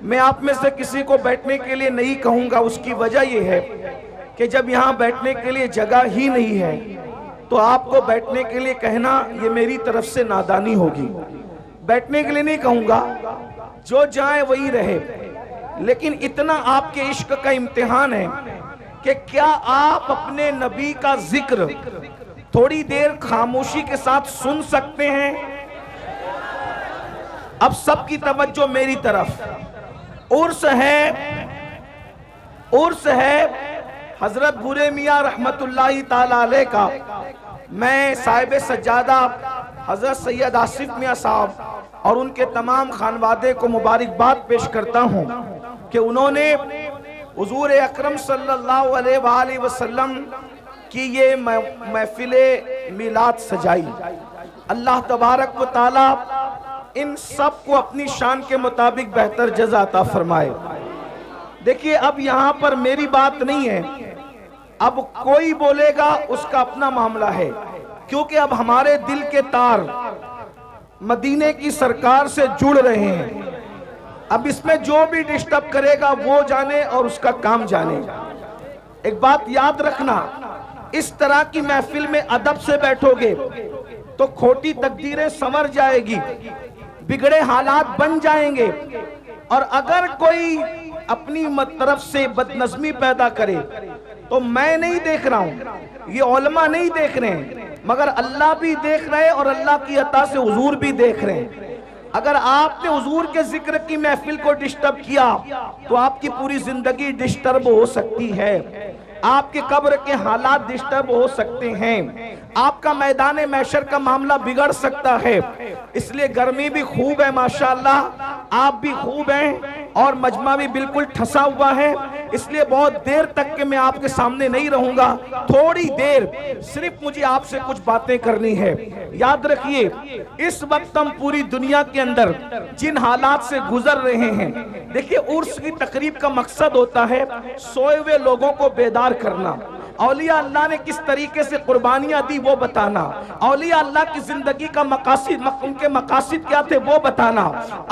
मैं आप में से किसी को बैठने के लिए नहीं कहूंगा। उसकी वजह यह है कि जब यहाँ बैठने के लिए जगह ही नहीं है तो आपको बैठने के लिए कहना ये मेरी तरफ से नादानी होगी। बैठने के लिए नहीं कहूंगा, जो जाए वही रहे। लेकिन इतना आपके इश्क का इम्तिहान है कि क्या आप अपने नबी का जिक्र थोड़ी देर खामोशी के साथ सुन सकते हैं? अब सबकी तवज्जो मेरी तरफ। उर्स है हजरत बुरे मियाँ रहमतुल्लाहि ताला अलैह का। मैं साहिब सज्जादा हजरत सैयद आसिफ मियाँ साहब और उनके तमाम खानवादे को मुबारकबाद पेश करता हूँ कि उन्होंने हुजूर अकरम सल्लल्लाहु अलैहि वसल्लम की ये महफिले मिलाद सजाई। अल्लाह तबारक व तआला इन सब को अपनी शान के मुताबिक बेहतर जज़ा अता फरमाए। देखिए, अब यहाँ पर मेरी बात नहीं है, अब कोई बोलेगा उसका अपना मामला है, क्योंकि अब हमारे दिल के तार मदीने की सरकार से जुड़ रहे हैं। अब इसमें जो भी डिस्टर्ब करेगा वो जाने और उसका काम जाने। एक बात याद रखना, इस तरह की महफिल में अदब से बैठोगे तो खोटी तकदीरें संवर जाएगी, बिगड़े हालात बन जाएंगे। और अगर कोई अपनी तरफ से बदनज़मी पैदा करे तो मैं नहीं देख रहा हूं, ये उलमा नहीं देख रहे हैं, मगर अल्लाह भी देख रहे हैं और अल्लाह की अता से हुजूर भी देख रहे हैं। अगर आपने हुजूर के जिक्र की महफिल को डिस्टर्ब किया तो आपकी पूरी जिंदगी डिस्टर्ब हो सकती है, आपके कब्र के हालात डिस्टर्ब हो सकते हैं, आपका मैदान महशर का मामला बिगड़ सकता है। इसलिए गर्मी भी खूब है माशाअल्लाह, आप भी खूब हैं और मजमा भी बिल्कुल ठसा हुआ है। इसलिए बहुत देर तक के मैं आपके सामने नहीं रहूंगा, थोड़ी देर सिर्फ मुझे आपसे कुछ बातें करनी है। याद रखिए, इस वक्त हम पूरी दुनिया के अंदर जिन हालात से गुजर रहे हैं, देखिए उर्स की तकरीब का मकसद होता है सोए हुए लोगों को बेदार करना, औलिया अल्लाह ने किस तरीके से कुर्बानियां दी वो बताना, औलिया अल्लाह की जिंदगी का मकासिद, उनके मकासिद क्या थे वो बताना।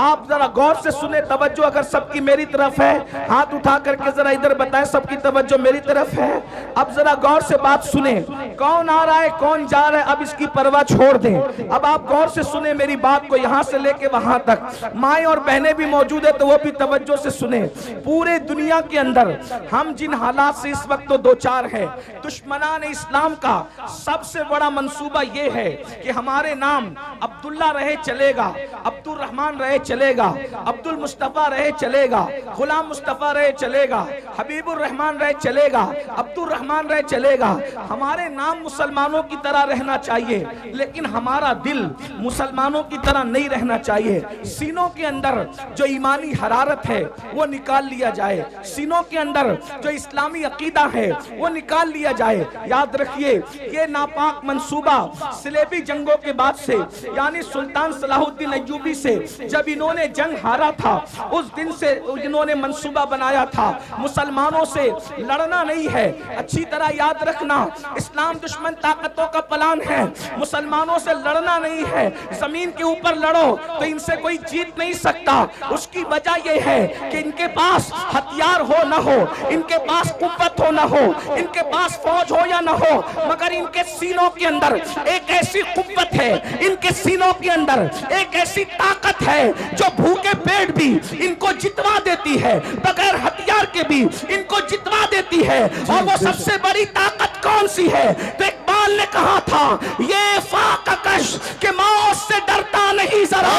आप जरा गौर से सुने, तवज्जो अगर सबकी मेरी तरफ है, हाथ उठा करके जरा इधर बताएं सबकी तवज्जो मेरी तरफ है। अब जरा गौर से बात सुने, कौन आ रहा है कौन जा रहा है अब इसकी परवाह छोड़ दें। अब आप गौर से सुने मेरी बात को, यहां से लेके वहां तक। माएँ और बहनें भी मौजूद है तो वो भी तवज्जो से सुने। पूरे दुनिया के अंदर हम जिन हालात से इस वक्त तो दो चार है, दुश्मनान इस्लाम का सबसे बड़ा मंसूबा यह है कि हमारे नाम अब्दुल्ला रहे चलेगा, अब्दुल रहमान रहे चलेगा, अब्दुल मुस्तफा रहे चलेगा, गुलाम मुस्तफा रहे चलेगा, हबीबुर रहमान रहे चलेगा, अब्दुल रहमान रहे चलेगा। हमारे नाम मुसलमानों की तरह रहना चाहिए, लेकिन हमारा दिल मुसलमानों की तरह नहीं रहना चाहिए। सीनों के अंदर जो ईमानी हरारत है वो निकाल लिया जाए, सीनों के अंदर जो इस्लामी अकीदा है वो निकाल लिया जाए। याद रखिए, ये नापाक मंसूबा सिलेबी जंगों के बाद से, यानी सुल्तान सलाहुद्दीन अय्यूबी से जब इन्होंने जंग हारा था, उस दिन से इन्होंने मंसूबा बनाया था मुसलमानों से लड़ना नहीं है। अच्छी तरह याद रखना, इस्लाम दुश्मन ताकतों का प्लान है, मुसलमानों से लड़ना नहीं है। जमीन के ऊपर लड़ो तो इनसे कोई जीत नहीं सकता। उसकी वजह यह है कि इनके पास हथियार हो ना हो, इनके पास कुव्वत हो ना हो, इनके पास फौज हो या ना हो, मगर इनके सीनों के अंदर एक ऐसी कुव्वत है, इनके सीनों के अंदर एक ऐसी ताकत है जो भूखे पेट भी इनको जितवा देती है, बगैर हथियार के भी इनको जितवा देती है। और वो सबसे बड़ी ताकत कौन सी है? तो इकबाल ने कहा था, ये फाककश के मौत से डरता नहीं जरा,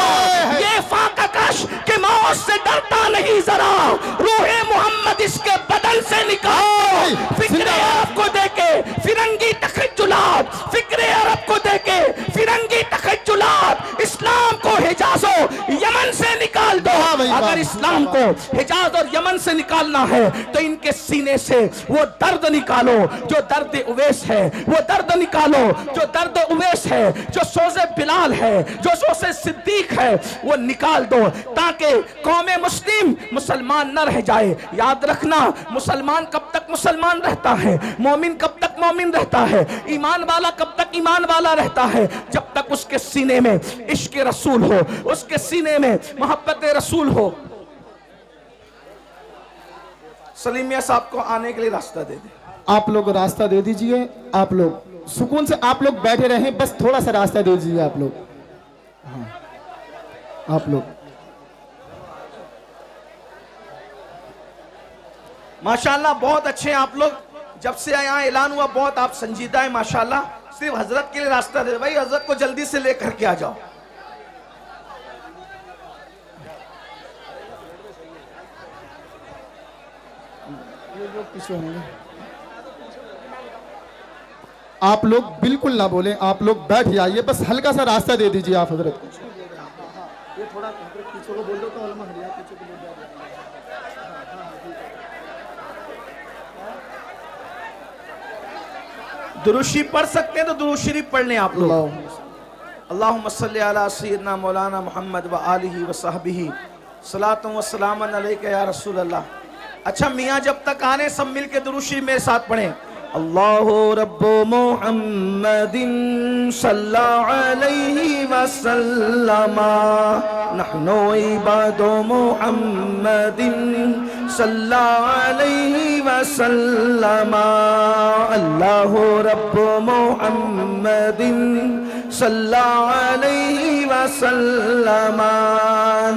ये फाककश के मौत से डरता नहीं जरा, रूहे मोहम्मद इसके बदन से निकाल। फिक्रे अरब को देके फिरंगी तखज्जुलात, फिक्रे अरब को देके फिरंगी तखज्जुलात, इस्लाम को हिजाजो यमन से निकाल दो। अगर इस्लाम को हिजाज और यमन से निकालना है तो इनके सीने से वो दर्द निकालो जो दर्द उवैस है, वो दर्द निकालो जो दर्द उवैस है, जो सोज़े बिलाल है, जो सोज़े सिद्दीक है, वो निकाल दो ताकि कौम मुस्लिम मुसलमान न रह जाए। याद रखना, मुसलमान कब तक मुसलमान रहता है, मोमिन कब तक मोमिन रहता है, ईमान वाला कब तक ईमान वाला रहता है, जब तक उसके सीने में इश्क रसूल हो, उसके सीने में मोहब्बत रसूल हो। सलीम मियां साहब को आने के लिए रास्ता दे दें। आप लोग रास्ता दे दीजिए, आप लोग सुकून से आप लोग बैठे रहें, बस थोड़ा सा रास्ता दे दीजिए आप लोग। हाँ, आप लोग माशाल्लाह बहुत अच्छे हैं आप लोग। जब से यहाँ ऐलान हुआ बहुत आप संजीदा है माशाल्लाह। सिर्फ हजरत के लिए रास्ता दे भाई, हजरत को जल्दी से लेकर के आ जाओ। आप लोग बिल्कुल ना बोलें, आप लोग बैठ जाइए, बस हल्का सा रास्ता दे दीजिए आप हजरत को। ये थोड़ा पीछे को बोल दो तो अलमा हरिया पीछे को बोल दो। दुरूद शरीफ पढ़ सकते हैं तो दुरूद शरीफ पढ़ लें आप लोग। अल्लाहुम्मा सल्ली अला सय्यदना मौलाना मुहम्मद व आलिहि व सहबिही सलातु व सलामन अलैका या रसूल अल्लाह। अच्छा मियाँ जब तक आने सब मिल के दुरूद शरीफ मेरे साथ पढ़ें। अल्लाहु रब्बु मुहम्मदिन सल्लल्लाहु अलैहि वसल्लमा नहनु इबादु मुहम्मदिन सल्लल्लाहु अलैहि वसल्लमा अल्लाहु रब्बु मुहम्मदिन सल्लल्लाहु अलैहि वसल्लमा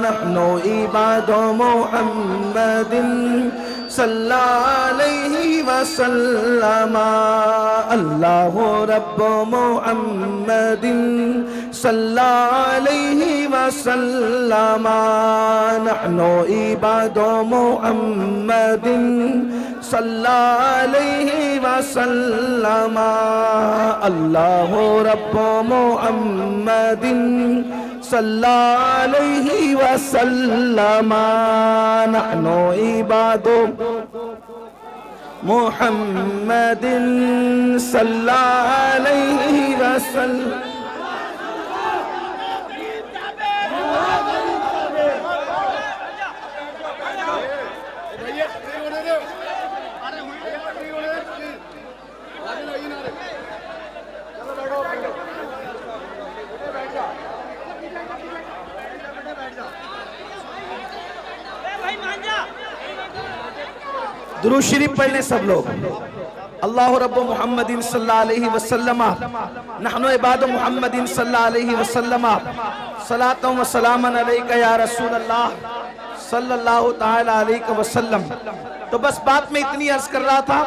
नहनु इबादु मुहम्मदिन सल्लल्लाहु अलैहि वसल्लमा अल्लाहु रब्बु मुहम्मदिन सल्लल्लाहु अलैहि वसल्लमा नहनु इबादु मुहम्मदिन सल्लल्लाहु अलैहि वसल्लमा अल्लाहु रब्बु मुहम्मदिन सल्लल्लाहु अलैहि वसल्लमा नहनु इबादु मुहम्मदिन सल्लल्लाहु अलैहि वसल्लम। दुरूद शरीफ पढ़ लें सब लोग। अल्लाहु रब्बु मुहम्मदिन सल्लल्लाहु अलैहि वसल्लम नहनु इबादु मुहम्मदिन सल्लल्लाहु अलैहि वसल्लम सलातु व सलामन अलैका या रसूल अल्लाह सल्लल्लाहु तआला अलैहि वसल्लम। तो बस बात में इतनी अर्ज कर रहा था।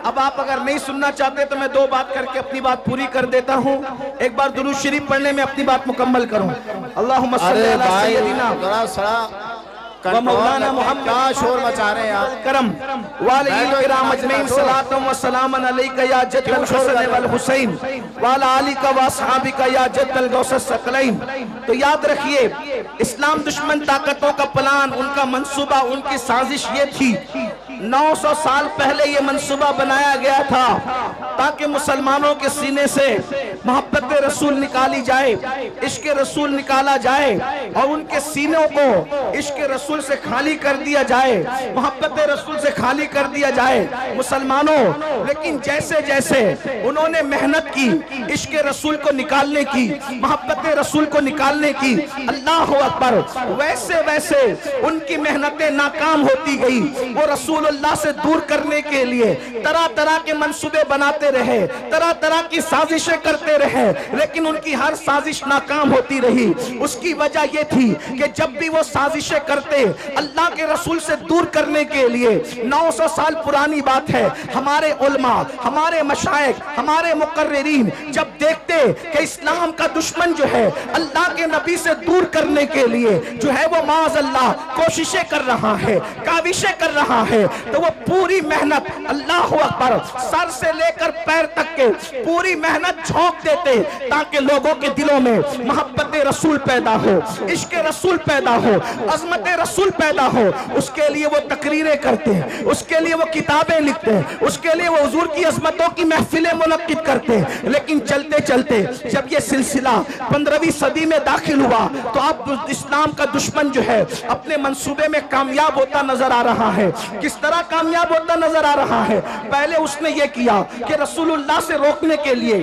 अब आप अगर नहीं सुनना चाहते तो मैं दो बात करके अपनी बात पूरी कर देता हूँ। एक बार दुरूद शरीफ पढ़ने में अपनी बात मुकम्मल करूँ। अल्लाहुम्मा सल्ली अला सय्यदिना मौलाना मोहम्मद, क्या शोर मचा रहे हैं यार। करम वालिल किराम अजमईन सलातु व सलामन अलैका या जद्दल हसन वल हुसैन वाला आलिका व असहाबिका या जद्दल गौसस सकलैन। तो याद रखिए इस्लाम दुश्मन ताकतों का प्लान, उनका मंसूबा, उनकी साजिश ये थी 900 साल पहले ये मंसूबा बनाया गया था ताकि मुसलमानों के सीने से मोहब्बत रसूल निकाली जाए, इश्क रसूल निकाला जाए और उनके सीनों को इश्क रसूल से खाली कर दिया जाए, मोहब्बत रसूल से खाली कर दिया जाए मुसलमानों। लेकिन जैसे जैसे उन्होंने मेहनत की इश्क रसूल को निकालने की, मोहब्बत रसूल को निकालने की, अल्लाह अकबर, वैसे वैसे उनकी मेहनतें नाकाम होती गई। वो रसूलुल्लाह से दूर करने के लिए तरह तरह के मंसूबे बनाते रहे, तरह तरह की साजिशें करते रहे, लेकिन उनकी हर साजिश नाकाम होती रही। उसकी वजह यह थी कि जब भी वो साजिशें करते अल्लाह के रसूल से दूर करने के लिए, 900 साल पुरानी बात है, हमारे उलमा, हमारे मशाइख, हमारे मुकर्रिरीन जब देखते कि इस्लाम का दुश्मन जो है अल्लाह के नबी से दूर करने के लिए जो है वो माज़ अल्लाह कोशिशें कर रहा है, काविशें कर रहा है, तो वो पूरी मेहनत, अल्लाह अकबर, सर से लेकर पैर तक के पूरी मेहनत झोंक देते ताकि लोगों के दिलों में मोहब्बत रसूल पैदा हो, इश्क रसूल पैदा हो, अजमत रसूल पैदा हो। उसके लिए वो तकरीरें करते हैं, उसके लिए वो किताबें लिखते हैं, उसके लिए वो हुजूर की अजमतों की महफिलें मुनक्किद करते हैं। लेकिन चलते चलते जब ये सिलसिला 15वीं सदी में दाखिल हुआ तो अब इस्लाम का दुश्मन जो है अपने मंसूबे में कामयाब होता नजर आ रहा है। किस तरह कामयाब होता नजर आ रहा है? पहले उसने ये किया कि रसूलुल्लाह से रोकने के लिए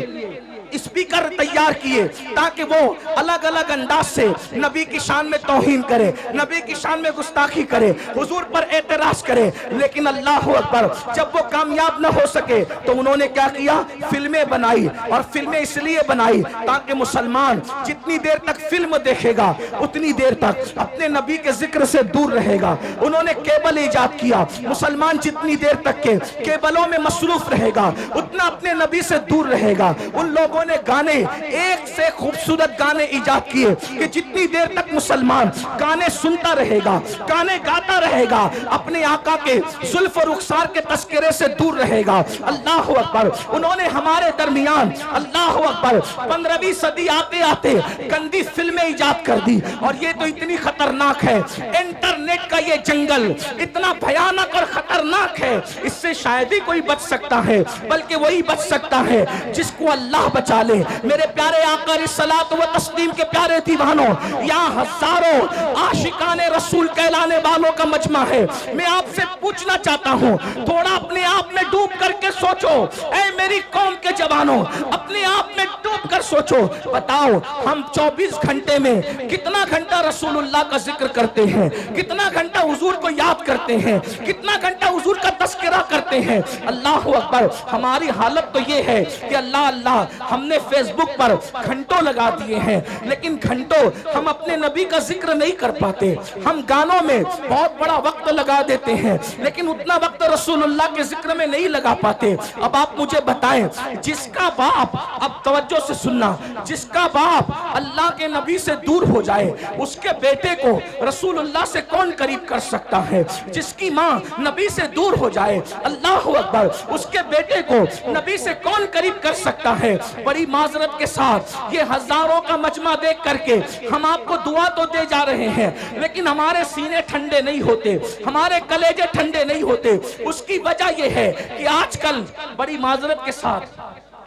स्पीकर तैयार किए ताकि वो अलग अलग अंदाज से नबी की शान में तौहीन करे, नबी की शान में गुस्ताखी करे, हुजूर पर एतराज करे। लेकिन अल्लाह अकबर, जब वो कामयाब न हो सके तो उन्होंने क्या किया, फिल्में बनाई। और फिल्में इसलिए बनाई ताकि मुसलमान जितनी देर तक फिल्म देखेगा उतनी देर तक अपने नबी के जिक्र से दूर रहेगा। उन्होंने केबल इजाद किया, मुसलमान जितनी देर तक के केबलों में मसरूफ रहेगा उतना अपने नबी से दूर रहेगा। उन लोगों ने गाने, एक से खूबसूरत गाने इजाद किए कि जितनी देर तक मुसलमान गाने सुनता रहेगा, गाने गाता रहेगा, अपने आका के जुल्फ और रुखसार के तस्करे से दूर रहेगा। अल्लाह अकबर। उन्होंने हमारे दरमियान अल्लाह अकबर 15वीं सदी आते आते गंदी फिल्में इजाद कर दी। और ये तो इतनी खतरनाक है, इंटरनेट का ये जंगल इतना भयानक और खतरनाक है, इससे शायद ही कोई बच सकता है, बल्कि वही बच सकता है जिसको अल्लाह बचा ले। मेरे प्यारे आका रिसलात व तस्लीम के प्यारे दीवानों, यहाँ हजारों आशिकाने रसूल कहलाने वालों का मजमा है। मैं आपसे पूछना चाहता हूँ, थोड़ा अपने आप में डूब करके सोचो। ऐ मेरी कौम के जवानों, अपने आप में डूब कर सोचो। बताओ, हम 24 घंटे में कितना घंटा रसूलुल्लाह का जिक्र करते हैं, कितना घंटा हुजूर को याद करते हैं, कितना घंटा हुजूर का तस्करा करते हैं। अल्लाह अकबर। हमारी हालत तो ये है कि अल्लाह अल्लाह हमने फेसबुक पर घंटों लगा दिए हैं, लेकिन घंटों हम अपने नबी का जिक्र नहीं कर पाते। हम गानों में बहुत बड़ा वक्त लगा देते हैं, लेकिन उतना वक्त रसूलुल्लाह के जिक्र में नहीं लगा पाते। अब आप मुझे बताएं, जिसका बाप, अब तवज्जो से सुनना, जिसका बाप अल्लाह के नबी से दूर हो जाए उसके बेटे को रसूलुल्लाह से कौन करीब कर सकता है? जिसकी माँ नबी से दूर हो जाए, अल्लाह अकबर, उसके बेटे को नबी से कौन करीब कर सकता है? बड़ी माजरत के साथ ये हजारों का मजमा देख करके हम आपको दुआ तो दे जा रहे हैं, लेकिन हमारे सीने ठंडे नहीं होते, हमारे कलेजे ठंडे नहीं होते। उसकी वजह यह है कि आजकल बड़ी माजरत के साथ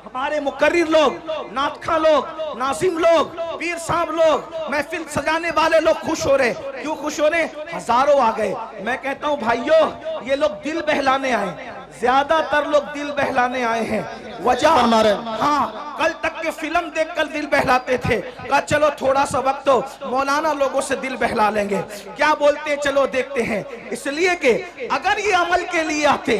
हमारे मुकर्रिर लोग, नातखा लोग, नाजिम लोग, पीर साहब लोग, महफिल सजाने वाले लोग खुश हो रहे। क्यों खुश हो रहे? हजारों आ गए। मैं कहता हूं भाइयों, ये लोग दिल बहलाने आए, ज्यादातर लोग दिल बहलाने आए हैं। वजह, हाँ, कल तक के फिल्म देखकर दिल बहलाते थे, कहा चलो थोड़ा सा वक्त तो मौलाना लोगों से दिल बहला लेंगे, क्या बोलते हैं चलो देखते हैं। इसलिए कि अगर ये अमल के लिए आते,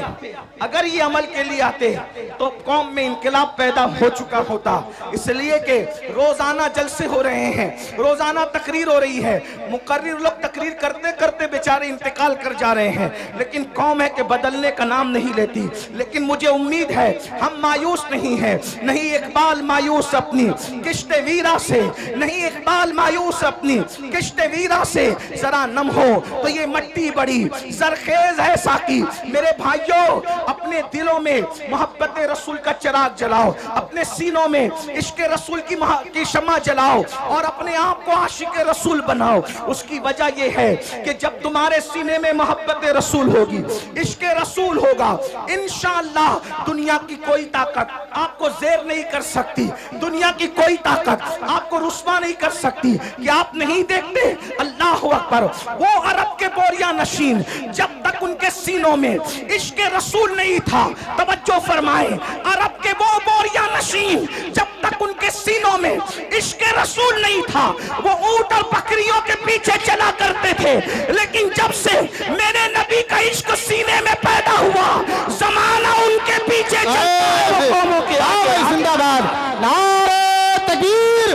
अगर ये अमल के लिए आते तो कौम में इनकलाब पैदा हो चुका होता। इसलिए कि रोजाना जलसे हो रहे हैं, रोजाना तकरीर हो रही है, मुकर्रिर लोग तकरीर करते करते बेचारे इंतकाल कर जा रहे हैं, लेकिन कौम है कि बदलने का नाम नहीं लेती। लेकिन मुझे उम्मीद है हम मायूस नहीं है, नहीं इकबाल मायूस अपनी किश्ते वीरा से, नहीं इकबाल मायूस अपनी किश्ते वीरा से, जरा नम हो तो ये मट्टी बड़ी जरखेज है साकी। मेरे भाइयों, अपने दिलों में मोहब्बत रसूल का चिराग जलाओ, अपने सीनों में इश्क रसूल की शम्मा जलाओ और अपने आप को आशिक रसूल बनाओ। उसकी वजह यह है कि जब तुम्हारे सीने में मोहब्बत रसूल होगी, इश्क रसूल होगा, इंशाअल्लाह दुनिया की कोई ताकत आपको ज़ेर नहीं कर सकती, दुनिया की कोई ताकत आपको रुस्वा नहीं कर सकती। कि आप नहीं देखते, अल्लाह अकबर, वो अरब के बोरिया नशीन जब तक उनके सीनों में इश्क रसूल नहीं था, तवज्जो फरमाए, अरब के वो बोरिया नशीन जब तक उनके सीनों में इश्क रसूल नहीं था, वो ऊंट और बकरियों के पीछे चला करते थे। लेकिन जब से मेरे नबी का इश्क सीने में पैदा हुआ, जमाना उनके पीछे चलता है, वो कौमों के आगे। जिंदाबाद, नारे तकबीर,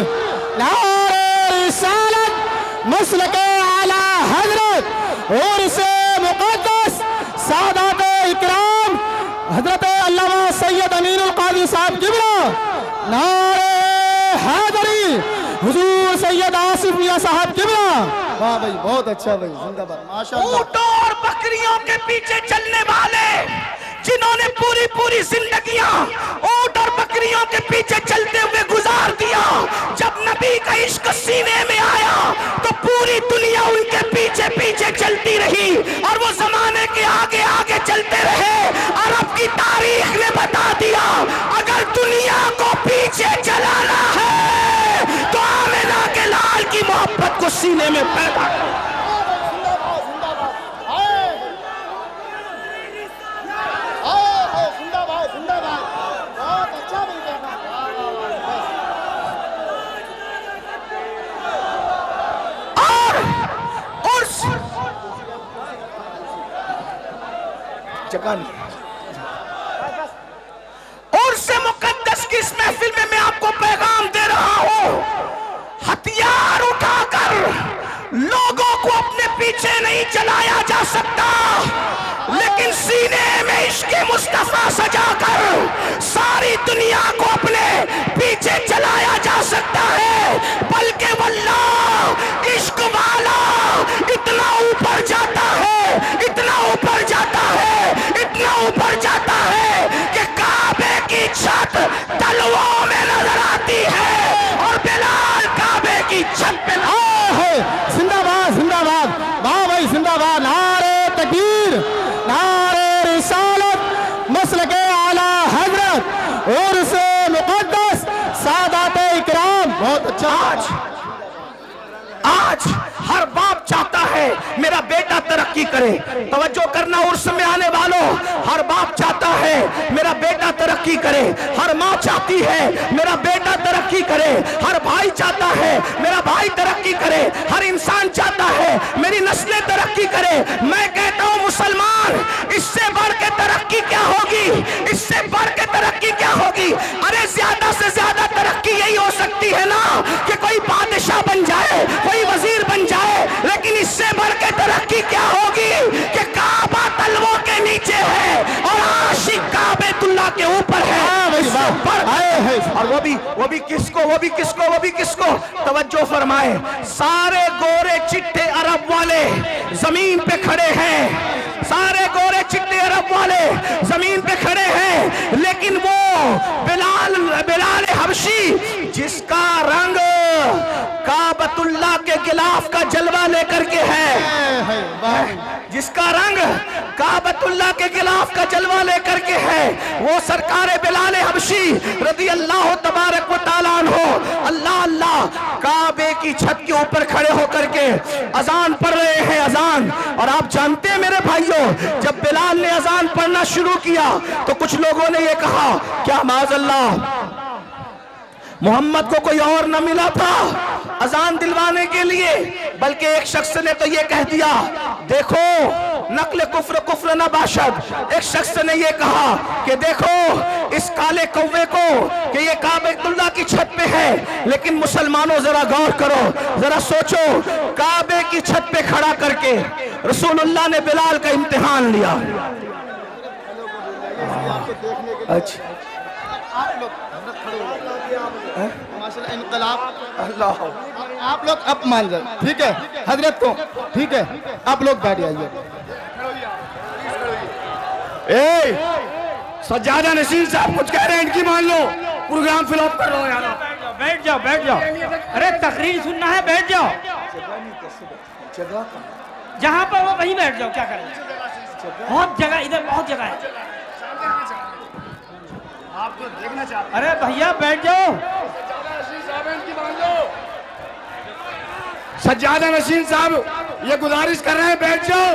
नारे रिसालत, मसलके आला हजरत और से मुक़द्दस सादात इकराम हजरत अल्लामा सैयद अमीनुल कादरी साहब किबला, नारे हैदरी, हुजूर सैयद आसिफ मियां साहब किबला। वाह भाई, बहुत अच्छा भाई, जिंदाबाद, माशाअल्लाह। ऊंटों और बकरियों के पीछे चलने वाले जिन्होंने पूरी पूरी जिंदगियां ऊंट और बकरियों के पीछे चलते हुए गुजार दिया, जब नबी का इश्क सीने में आया तो पूरी दुनिया उनके पीछे पीछे चलती रही और वो जमाने के आगे आगे चलते रहे। अरब की तारीख ने बता दिया, अगर दुनिया को पीछे चलाना है तो आमिना के लाल की मोहब्बत को सीने में पैदा करो। जगह नहीं। उर्स मुकद्दस की इस महफिल में मैं आपको पैगाम दे रहा हूं, हथियार उठाकर लोगों को अपने पीछे नहीं चलाया जा सकता, लेकिन सीने में इश्क़ मुस्तफा सजाकर सारी दुनिया को अपने पीछे चलाया जा सकता है। बल्कि वल्लाह इश्क वाला इतना ऊपर जाता है, इतना ऊपर जाता है, इतना ऊपर जाता है कि काबे की छत तलवों में नजर आती है और बिलाल काबे की छत पे है। जिंदाबाद जिंदाबाद, वाह भाई जिंदाबाद, नारे तकबीर, नारे रिसालत, मसलके आला हजरत और से मुकद्दस सादाते इकराम। बहुत अच्छा। आज हर बाप चाहता है मेरा बेटा तरक्की करे। तवज्जो करना उर्स में आने वालों, हर बाप चाहता है मेरा बेटा तरक्की करे, हर माँ चाहती है मेरा बेटा तरक्की करे, हर भाई चाहता है मेरा भाई तरक्की करे, हर इंसान चाहता है मेरी नस्लें तरक्की करे। मैं कहता हूँ मुसलमान, इससे बढ़ के तरक्की क्या होगी, इससे बढ़ के तरक्की क्या होगी? अरे ज्यादा से ज्यादा तरक्की यही हो सकती है ना कि कोई बादशाह बन जाए, कोई वजीर बन जाए, लेकिन इससे बढ़ के तरक्की क्या होगी कि काबा तलवों के नीचे है और आशिक काबेतुल्लाह के ऊपर है। और वो भी किसको तवज्जो फरमाए, सारे गोरे चिट्टे अरब वाले जमीन पे खड़े हैं, सारे गोरे चिट्टे अरब वाले जमीन पे खड़े हैं, लेकिन वो बिलाल हबशी जिसका रंग काबतुल्लाह के गिलाफ का जलवा लेकर के है, जिसका रंग काबतुल्लाह के गिलाफ का जलवा लेकर के है, वो सरकार बिलाल हबशी रदी अल्लाह तबारक व तआला अन्हु अल्लाह अल्लाह काबे की छत के ऊपर खड़े होकर के अजान पढ़ रहे हैं, अजान। और आप जानते हैं मेरे भाइयों, जब बिलाल ने अजान पढ़ना शुरू किया तो कुछ लोगों ने ये कहा क्या माज़अल्लाह मोहम्मद को कोई और न मिला था अजान दिलवाने के लिए, बल्कि एक शख्स ने तो ये कह दिया देखो नकल कुफ्र कुफ्र न बाशद। एक शख्स ने ये कहा कि देखो इस काले कौवे को कि ये काबेतुल्लाह की छत पे है, लेकिन मुसलमानों जरा गौर करो, जरा सोचो, काबे की छत पे खड़ा करके रसूलुल्लाह ने बिलाल का इम्तिहान लिया। अच्छा माशाल्लाह इनकलाब, अल्लाह आप लोग अब मान जाए, ठीक है हजरत को, ठीक है आप लोग बैठ जाइए। सज्जादा नसीर साहब कुछ कह रहे हैं, इनकी मान लो, प्रोग्राम फिल अप कर लो यार। बैठ जाओ बैठ जाओ, अरे तकरीर सुनना है, बैठ जाओ। जहाँ पर वो वहीं बैठ जाओ, क्या करें, बहुत जगह, इधर बहुत जगह है, आपको देखना चाहते। अरे भैया बैठ जाओ। सज्जादा नसीर साहब ये गुजारिश कर रहे हैं बैठ जाओ।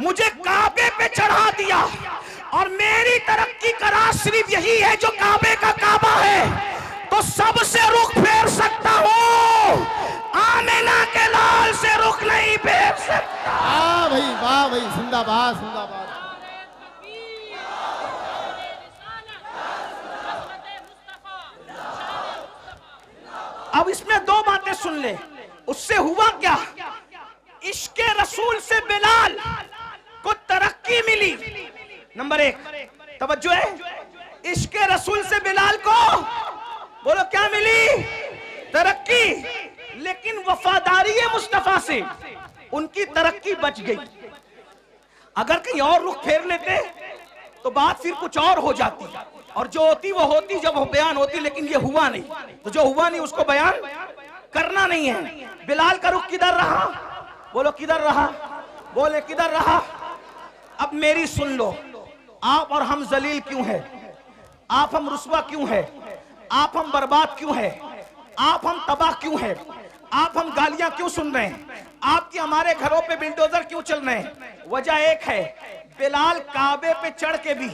मुझे काबे पे चढ़ा दिया और मेरी तरक्की का राज सिर्फ यही है जो काबे का काबा है, तो सबसे रुख फेर सकता हूं, आमिना के लाल से रुख नहीं फेर सकता। वाह भाई, जिंदाबाद जिंदाबाद। अब इसमें दो बातें सुन ले। उससे हुआ क्या? इश्के रसूल से बिलाल को तरक्की मिली। नंबर एक, तवज्जो है, इश्के रसूल से बिलाल को बोलो क्या मिली? तरक्की। लेकिन वफादारी मुस्तफा से उनकी तरक्की बच गई। अगर कहीं और रुख फेर लेते तो बात फिर कुछ और हो जाती, और जो होती वो होती जब वो बयान होती, लेकिन ये हुआ नहीं, तो जो हुआ नहीं उसको बयान करना नहीं है। बिलाल का रुख किधर रहा? बोलो किधर रहा? बोले किधर रहा? अब मेरी सुन लो, आप और हम जलील क्यों है? आप हम रुस्वा क्यों है? आप हम बर्बाद क्यों है? आप हम तबाह क्यों है? आप हम गालियां क्यों सुन रहे हैं? आपके हमारे घरों पे बिल्डोजर क्यों चल रहे हैं? वजह एक है, बिलाल काबे पे चढ़ के भी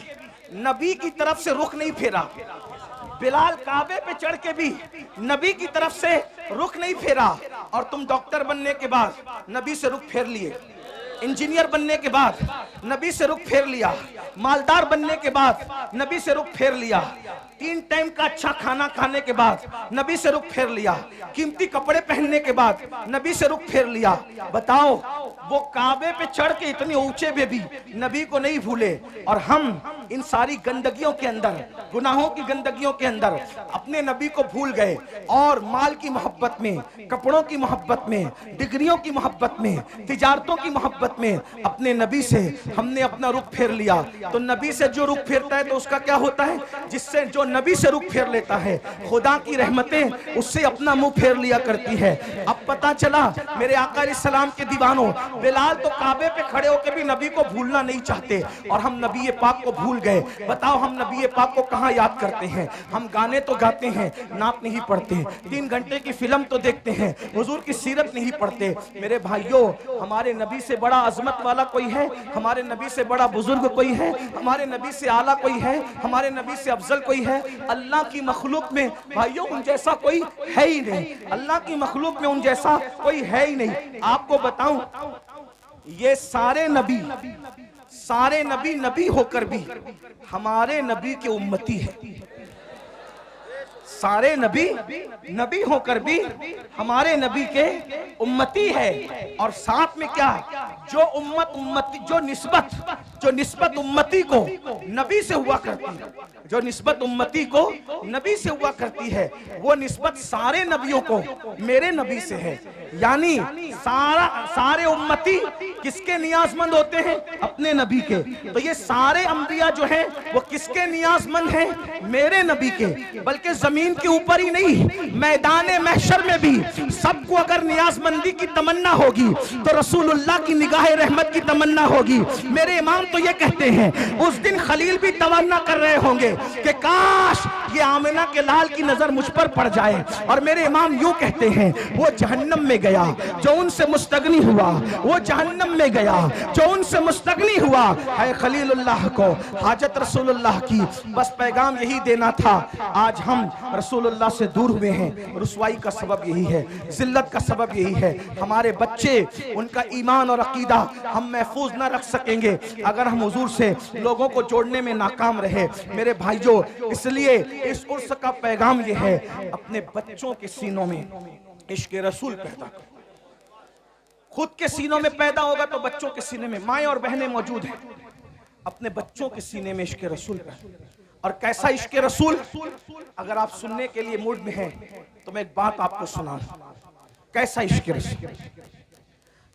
नबी की तरफ से रुख नहीं फेरा। बिलाल काबे पे चढ़ के भी नबी की तरफ से रुख नहीं फेरा। और तुम डॉक्टर बनने के बाद नबी से रुख फेर लिए, इंजीनियर बनने के बाद नबी से रुख फेर लिया, मालदार बनने के बाद नबी से रुख फेर लिया, 3 टाइम का अच्छा खाना खाने के बाद नबी से रुख फेर लिया, कीमती कपड़े पहनने के बाद नबी से रुख फेर लिया। बताओ, वो काबे पे चढ़ के इतने ऊंचे पे भी नबी को नहीं भूले, और हम इन सारी गंदगियों के अंदर, गुनाहों की गंदगियों के अंदर अपने नबी को भूल गए, और माल की मोहब्बत में, कपड़ों की मोहब्बत में, डिग्रियों की मोहब्बत में, तिजारतों की मोहब्बत में अपने नबी से हमने अपना रुख फेर लिया। तो नबी से जो रुख फेरता है तो उसका क्या होता है? जिससे जो नबी से रुख फेर लेता है, खुदा की रहमतें उससे अपना मुंह फेर लिया करती है। अब पता चला मेरे आका अलैहिस्सलाम के दीवानों, बिलाल तो काबे पे खड़े होकर भी नबी को भूलना नहीं चाहते, और हम नबी पाक को भूल गए। बताओ, हम नबी पाक को कहां याद करते हैं? हम गाने तो गाते हैं, नात नहीं पढ़ते, 3 घंटे की फिल्म तो देखते हैं, हुजूर की सीरत नहीं पढ़ते। मेरे भाइयों, हमारे नबी से बड़ा अजमत वाला कोई है? हमारे नबी से बड़ा बुजुर्ग कोई है? हमारे नबी से आला कोई है? हमारे नबी से अफजल कोई है? अल्लाह की मखलूक में भाइयों उन जैसा कोई है ही नहीं। अल्लाह की मखलूक में उन जैसा कोई है ही नहीं। आपको बताऊं, ये सारे नबी नबी होकर भी हमारे नबी के उम्मती है। सारे नबी होकर भी हमारे नबी के उम्मती है। और साथ में क्या, जो निस्बत उम्मती को नबी से हुआ करती है, जो निस्बत उम्मती को नबी से हुआ करती है, वो निस्बत सारे नबियों को मेरे नबी से है। यानी सारे उम्मती किसके नियाजमंद होते हैं? अपने नबी के। तो ये सारे अंबिया जो हैं वो किसके नियाजमंद हैं? मेरे नबी के। बल्कि जमीन के ऊपर ही नहीं, मैदान महशर में भी सबको अगर नियाजमंदी की तमन्ना होगी तो रसूलुल्लाह की निगाह रहमत की तमन्ना होगी। मेरे इमाम तो ये कहते हैं, उस दिन खलील भी तमन्ना कर रहे होंगे कि काश ये आमिना के लाल की नजर मुझ पर पड़ जाए। और मेरे इमाम यूं कहते हैं, वो जहन्नम में गया जो उनसे मुस्तगनी हुआ, वो जहन्नम में गया जो उनसे मुस्तगनी हुआ। है खलीलुल्लाह को हाजत रसूलुल्लाह की, बस पैगाम यही देना था। आज हम रसूलुल्लाह से दूर हुए हैं, रुसवाई का सबब यही है, जिल्लत का सबब यही है। हमारे बच्चे, उनका ईमान और अकीदा हम महफूज ना रख सकेंगे अगर हम हुजूर से लोगों को जोड़ने में नाकाम रहे। मेरे भाइयों, इसलिए इस उर्स का पैगाम यह है, अपने बच्चों के सीनों में इश्क रसूल पैदा करो। खुद के सीनों में पैदा होगा तो बच्चों के सीने में, माएं और बहनें मौजूद हैं, अपने बच्चों के सीने में इश्क रसूल पैदा। और कैसा इश्क रसूल? अगर आप सुनने के लिए मूड में हैं तो मैं एक बात आपको सुनाऊं। कैसा इश्क रसूल?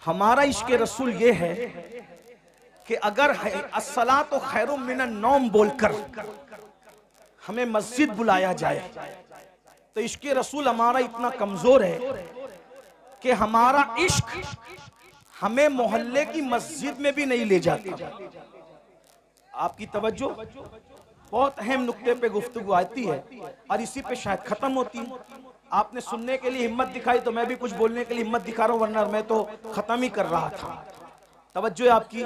हमारा इश्क रसूल ये है कि अगर अस्सलातु खैरुम मिनन नौम बोलकर हमें मस्जिद बुलाया जाए तो इश्क रसूल हमारा इतना कमजोर है कि हमारा इश्क हमें मोहल्ले की मस्जिद में भी नहीं ले जाता। आपकी तवज्जो, बहुत अहम नुक्ते पे गुफ्तगू आती है और इसी पे शायद खत्म होती है। आपने सुनने के लिए हिम्मत दिखाई तो मैं भी कुछ बोलने के लिए हिम्मत दिखा रहा हूं, वरना मैं तो खत्म ही कर रहा था। तवज्जो है आपकी।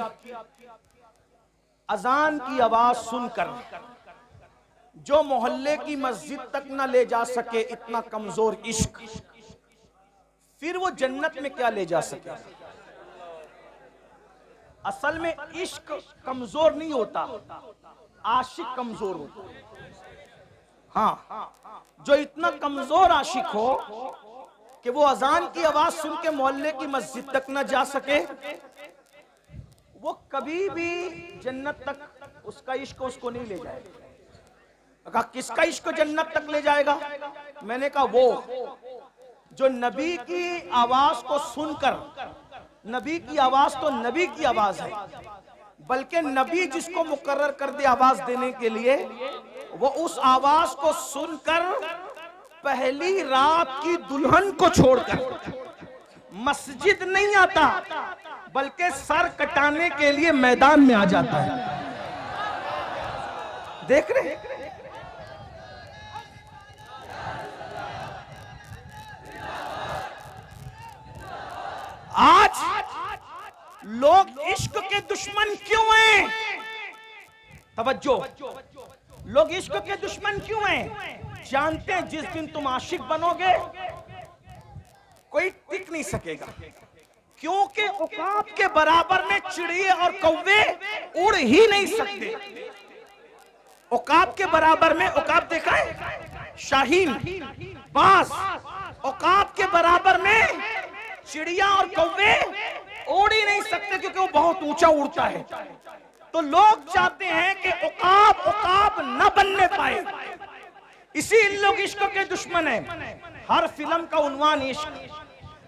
अजान की आवाज सुनकर जो मोहल्ले की मस्जिद तक न ले जा सके, इतना कमजोर इश्क, फिर वो जन्नत में क्या ले जा सके। असल में इश्क कमजोर नहीं होता, आशिक कमजोर होता। हाँ, जो इतना कमजोर आशिक हो कि वो अजान की आवाज सुन के मोहल्ले की मस्जिद तक न जा सके, वो कभी भी जन्नत तक उसका इश्क उसको नहीं ले जाएगा। कहा किसका इश्क जन्नत तक ले जाएगा? मैंने कहा वो जो नबी की आवाज को सुनकर, नबी की आवाज तो नबी की आवाज है, बल्कि नबी जिसको मुकर्रर कर दे आवाज देने के लिए, वो उस आवाज को सुनकर पहली रात की दुल्हन को छोड़कर मस्जिद नहीं आता, बल्कि सर कटाने के लिए मैदान में आ जाता है। देख रहे आज लोग इश्क के दुश्मन क्यों हैं? तवज्जो, लोग इश्क के दुश्मन क्यों हैं? जानते हैं जिस दिन तुम आशिक बनोगे कोई टिक नहीं सकेगा, क्योंकि औकात के बराबर में चिड़िए और कौवे उड़ ही नहीं सकते। औकात के बराबर में, औकात देखा है, शाहीन, बाज, औकात के बराबर में चिड़िया और कौवे उड़ ही नहीं सकते, क्योंकि वो बहुत ऊंचा उड़ता है। तो लोग चाहते हैं कि औकात न बनने पाए, इसीलिए लोग इश्क के दुश्मन हैं। हर फिल्म का उन्वान इश्क,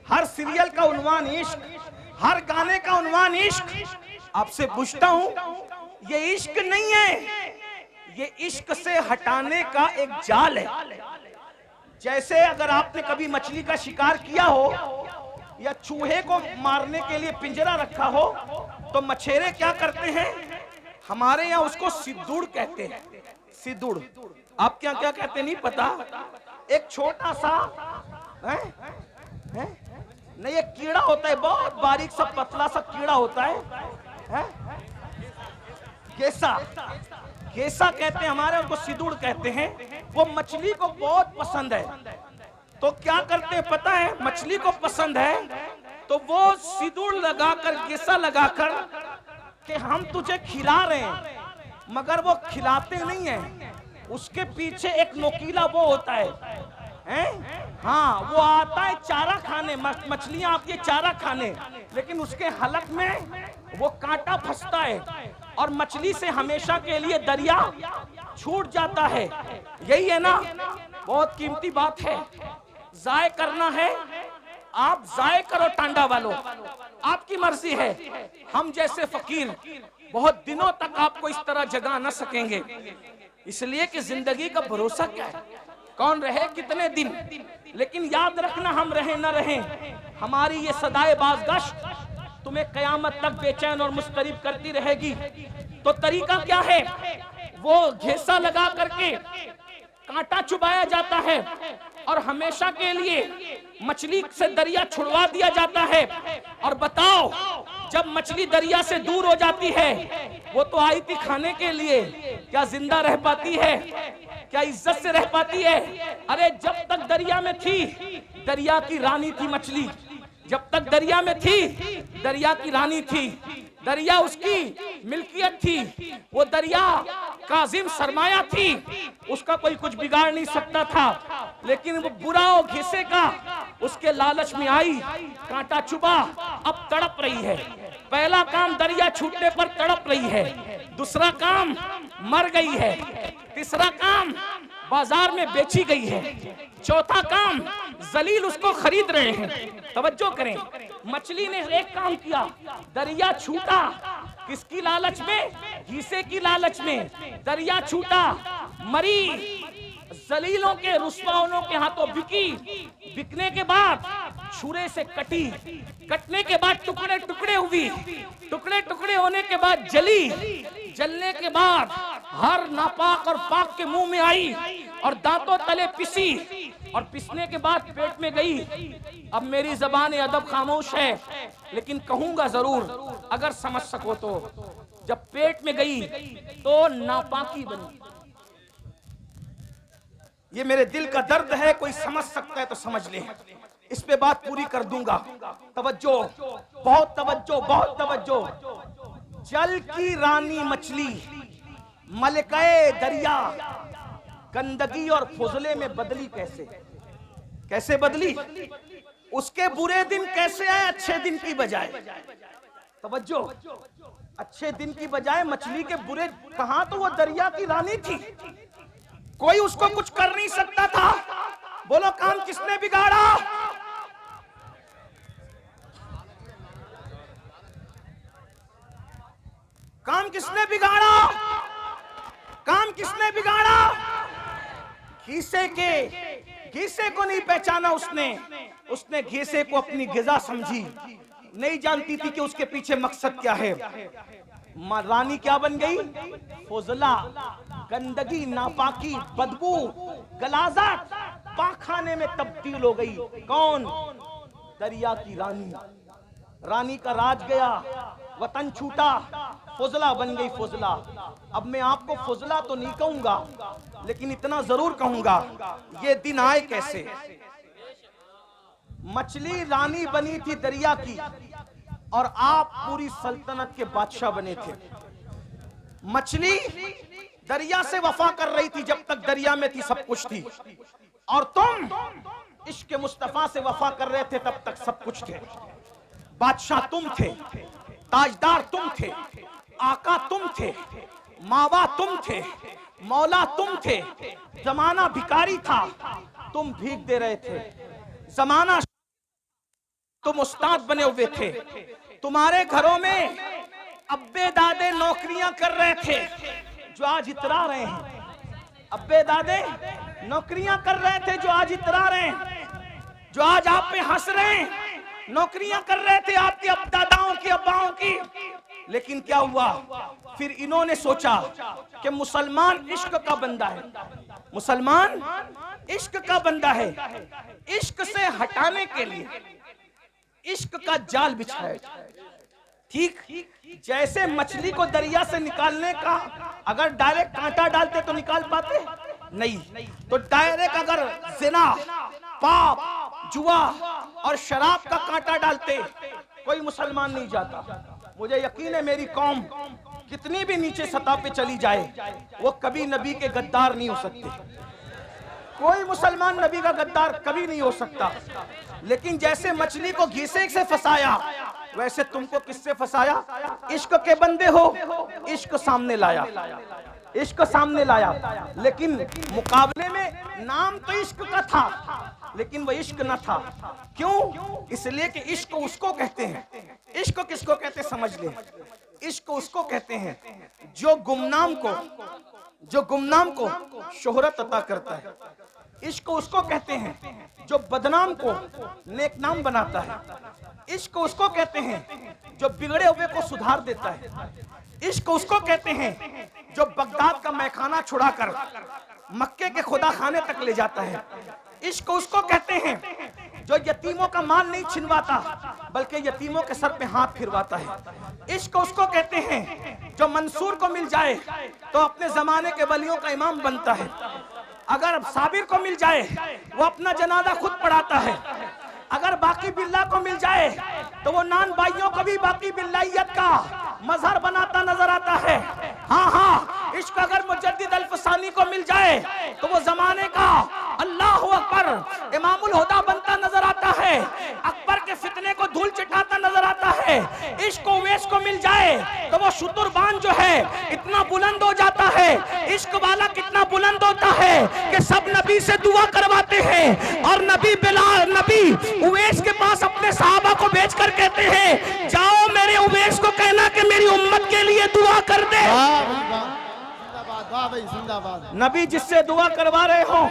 हर सीरियल का उन्वान इश्क, हर गाने का उन्वान इश्क। आपसे पूछता हूं, ये इश्क नहीं है, ये इश्क से हटाने का एक जाल है। जैसे अगर आपने कभी मछली का शिकार किया हो या चूहे को मारने के लिए पिंजरा रखा हो, तो मछेरे क्या करते हैं? हमारे यहाँ उसको सिद्दूड़ कहते हैं। सिद्दूड़ आपके यहाँ क्या कहते नहीं पता। एक छोटा सा नहीं, एक कीड़ा होता है, बहुत बारीक सा पतला सा कीड़ा होता है, गेसा, गेसा कहते हैं हमारे, उनको सिद्दूड़ कहते हैं। वो मछली को बहुत पसंद है, तो क्या करते हैं पता है? मछली को पसंद है तो वो सिंदूर लगाकर, गेसा लगाकर कि हम तुझे खिला रहे हैं, मगर वो खिलाते नहीं हैं। उसके पीछे एक नोकीला वो होता है, हाँ, वो आता है चारा खाने, मछलियां आती है चारा खाने, लेकिन उसके हलक में वो कांटा फंसता है और मछली से हमेशा के लिए दरिया छूट जाता है। यही है ना, बहुत कीमती बात है। जाय करना है, आप जाय करो टांडा वालों, आपकी मर्जी है। हम जैसे फकीर बहुत दिनों तक आपको इस तरह जगा न सकेंगे, इसलिए कि जिंदगी का भरोसा क्या है, कौन रहे कितने दिन। लेकिन याद रखना, हम रहे न रहे, हमारी ये सदाए बाज़गश्त तुम्हें कयामत तक बेचैन और मुस्तरिब करती रहेगी। तो तरीका क्या है? वो घेसा लगा करके कांटा चुबाया जाता है और हमेशा के लिए मछली से दरिया छुड़वा दिया जाता है। और बताओ, जब मछली दरिया से दूर हो जाती है, वो तो आई थी खाने के लिए, क्या जिंदा रह पाती है? क्या इज्जत से रह पाती है? अरे जब तक दरिया में थी, दरिया की रानी थी मछली। जब तक दरिया में थी, दरिया की रानी थी, दरिया उसकी मिल्कियत थी, वो दरिया काजिम सरमाया थी, उसका कोई कुछ बिगाड़ नहीं सकता था। लेकिन वो बुरा और घिसे का उसके लालच में आई, कांटा चुबा, अब तड़प रही है। पहला काम दरिया छूटने पर तड़प रही है, दूसरा काम मर गई है, तीसरा काम बाजार में बेची गई है, चौथा काम जलील उसको खरीद रहे हैं। तवज्जो करें, मछली ने एक काम किया, दरिया छूटा, किसकी लालच में? घीसे की लालच में। दरिया छूटा, मरी, जलीलों के रुस्वाओं के हाथों बिकी, बिकने के बाद छुरे से कटी, कटने के बाद टुकड़े टुकड़े हुई, टुकड़े टुकड़े होने के बाद जली, जलने के बाद हर नापाक और पाक के मुंह में आई और दांतों तले पिसी, और पिसने के बाद पेट में गई। अब मेरी ज़बान अदब खामोश है, लेकिन कहूंगा जरूर अगर समझ सको तो। जब पेट में गई तो नापाकी बनी। ये मेरे दिल का दर्द है, कोई समझ सकता है तो समझ ले, इस पे बात पूरी कर दूंगा। तवज्जो, बहुत तवज्जो, बहुत तवज्जो। जल की रानी मछली मलकाए दरिया गंदगी और फुजले में बदली कैसे? कैसे बदली? उसके बुरे दिन कैसे आए अच्छे दिन की बजाय? तवज्जो, अच्छे दिन की बजाय मछली के बुरे। कहां तो वो दरिया की रानी थी, कोई उसको कुछ कर नहीं सकता था। बोलो काम किसने बिगाड़ा? काम किसने बिगाड़ा? काम किसने बिगाड़ा? घीसे को नहीं पहचाना उसने घीसे को अपनी गिजा समझी, नहीं जानती थी कि उसके पीछे मकसद क्या है। रानी क्या बन गई? फुजला, गंदगी, नापाकी, बदबू, गलाजत, पाखाने में तब्दील हो गई। कौन? दरिया की रानी। रानी का राज गया, वतन छूटा, फुजला बन गई फुजला। अब मैं आपको फुजला तो नहीं कहूंगा, लेकिन इतना जरूर कहूंगा, ये दिन आए कैसे? मछली रानी बनी थी दरिया की और आप पूरी सल्तनत के बादशाह बने थे। मछली दरिया से वफा कर रही थी, जब तक दरिया में थी सब कुछ थी, और तुम इश्क मुस्तफा से वफा कर रहे थे, तब तक सब कुछ थे। बादशाह तुम थे, ताजदार तुम थे, आका तुम थे, मावा तुम थे, मौला तुम थे। जमाना भिखारी था, तुम भीख दे रहे थे। जमाना, तुम उस्ताद बने हुए थे। तुम्हारे घरों में अब्बे दादे नौकरियां कर रहे थे, जो आज इतरा रहे हैं। अब्बे दादे नौकरियां कर रहे थे, जो आज इतरा रहे हैं, जो आज आप पे हंस रहे हैं। नौकरियां कर रहे थे आपके दादाओं की, अब्बाओं की। लेकिन क्या हुआ? फिर इन्होंने सोचा कि मुसलमान इश्क का बंदा है, मुसलमान इश्क का बंदा है। इश्क से हटाने के लिए इश्क का जाल बिछाया। ठीक जैसे मछली को दरिया से निकालने का, अगर डायरेक्ट कांटा डालते तो निकाल पाते नहीं, तो डायरेक्ट अगर जिना, पाप, जुआ और शराब का कांटा डालते, कोई मुसलमान नहीं जाता। मुझे यकीन है मेरी कौम कितनी भी नीचे सतह पे चली जाए, वो कभी नबी के गद्दार नहीं हो सकते। कोई मुसलमान नबी का गद्दार कभी नहीं हो सकता। लेकिन जैसे मछली को घीसे से फंसाया, वैसे तुमको किससे फंसाया? इश्क के बंदे हो, इश्क सामने लाया, इश्क सामने लाया। लेकिन मुकाबले में नाम तो इश्क का था, लेकिन वो इश्क न था। क्यों? इसलिए कि इश्क उसको कहते हैं। इश्क किसको कहते समझ ले। इश्क उसको कहते हैं जो गुमनाम को शोहरत अता करता है। इश्क उसको कहते हैं जो बदनाम को नेकनाम बनाता है। इश्क उसको कहते हैं जो बिगड़े हुए को सुधार देता है। इश्क उसको कहते हैं जो बगदाद का मैखाना छुड़ाकर मक्के के खुदा खाने तक ले जाता है। इश्क उसको कहते हैं जो यतीमों का माल नहीं छिनवाता, बल्कि यतीमों के सर पे हाथ फिरवाता है। इश्क उसको कहते हैं जो मंसूर को मिल जाए तो अपने जमाने के वलियों का इमाम बनता है। अगर साबिर को मिल जाए वो अपना जनाजा खुद पढ़ाता है। अगर बाकी बिल्ला को मिल जाए तो वो नान भाइयों को भी बाकी बिल्लाइयत का मजहर बनाता नजर आता है। हाँ, इश्क अगर मुजद्दिद अल्फसानी को मिल जाए तो वो जमाने का अल्लाहु अकबर इमामुल हुदा बनता नजर आता है। अकबर के फितने को धूल चिटाता नजर आता है। इश्क उवैस को मिल जाए तो वो शुतुरबान जो है इतना बुलंद हो जाता है। इश्क वाला कितना बुलंद होता है कि सब नबी से दुआ करवाते हैं, और नबी बिलाल, नबी उवैस के पास अपने सहाबा को भेजकर कहते हैं, जाओ मेरे उवैस को कहना कि मेरी उम्मत के लिए दुआ कर दे। नबी जिससे दुआ करवा रहे हो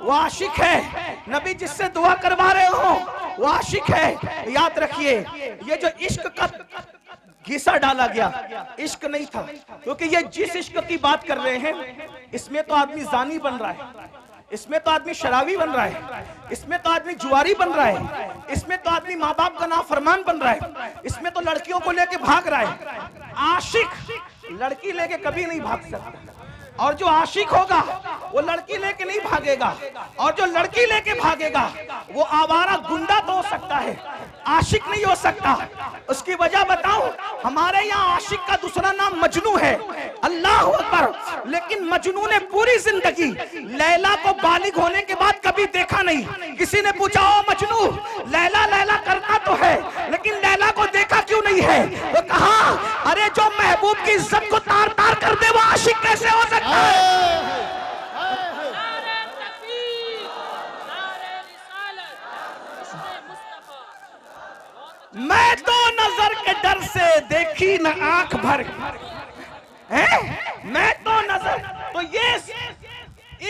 वो आशिक है। नबी जिससे दुआ करवा रहे हो वो आशिक है। याद रखिए, ये जो इश्क का घिसा डाला गया, इश्क नहीं था। क्योंकि ये जिस इश्क की बात कर रहे हैं, इसमें तो आदमी जानी बन रहा है, इसमें तो आदमी शराबी बन रहा है, इसमें तो आदमी जुआरी बन रहा है, इसमें तो आदमी माँ बाप का नाफरमान बन रहा है, इसमें तो लड़कियों को लेके भाग रहा है। आशिक लड़की लेके कभी नहीं भाग सकता, और जो आशिक होगा वो लड़की लेके नहीं भागेगा, और जो लड़की लेके भागेगा वो आवारा गुंडा तो हो सकता है, आशिक नहीं हो सकता। उसकी वजह बताऊं, हमारे यहाँ आशिक का दूसरा नाम मजनू है। अल्लाह अकबर। लेकिन मजनू ने पूरी जिंदगी लैला को बालिग होने के बाद कभी देखा नहीं। किसी ने पूछा, ओ मजनू, लैला लैला करता तो है लेकिन लैला को देखा क्यों नहीं है? वो कहा, अरे जो महबूब की इज्जत को तार तार कर दे वो आशिक कैसे हो सकता है? मैं तो नजर के डर से देखी न आंख भर है, मैं तो नजर, तो ये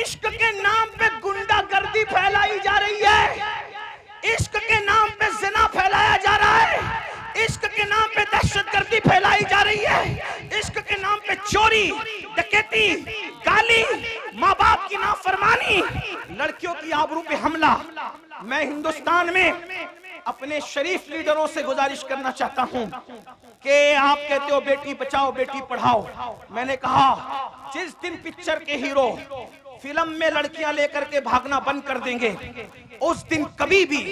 इश्क के नाम पे गुंडागर्दी फैलाई जा रही है, इश्क के नाम पे जिना फैलाया जा रहा है, इश्क के नाम पे दहशतगर्दी फैलाई जा रही है, इश्क के नाम पे चोरी, डकैती, गाली, माँ बाप की नाफरमानी, लड़कियों की आबरू पे हमला। मैं हिंदुस्तान में अपने शरीफ लीडरों से गुजारिश करना चाहता हूं कि आप कहते हो बेटी बचाओ बेटी पढ़ाओ, मैंने कहा जिस दिन पिक्चर के हीरो फिल्म में लड़कियां लेकर के भागना बंद कर देंगे, उस दिन कभी भी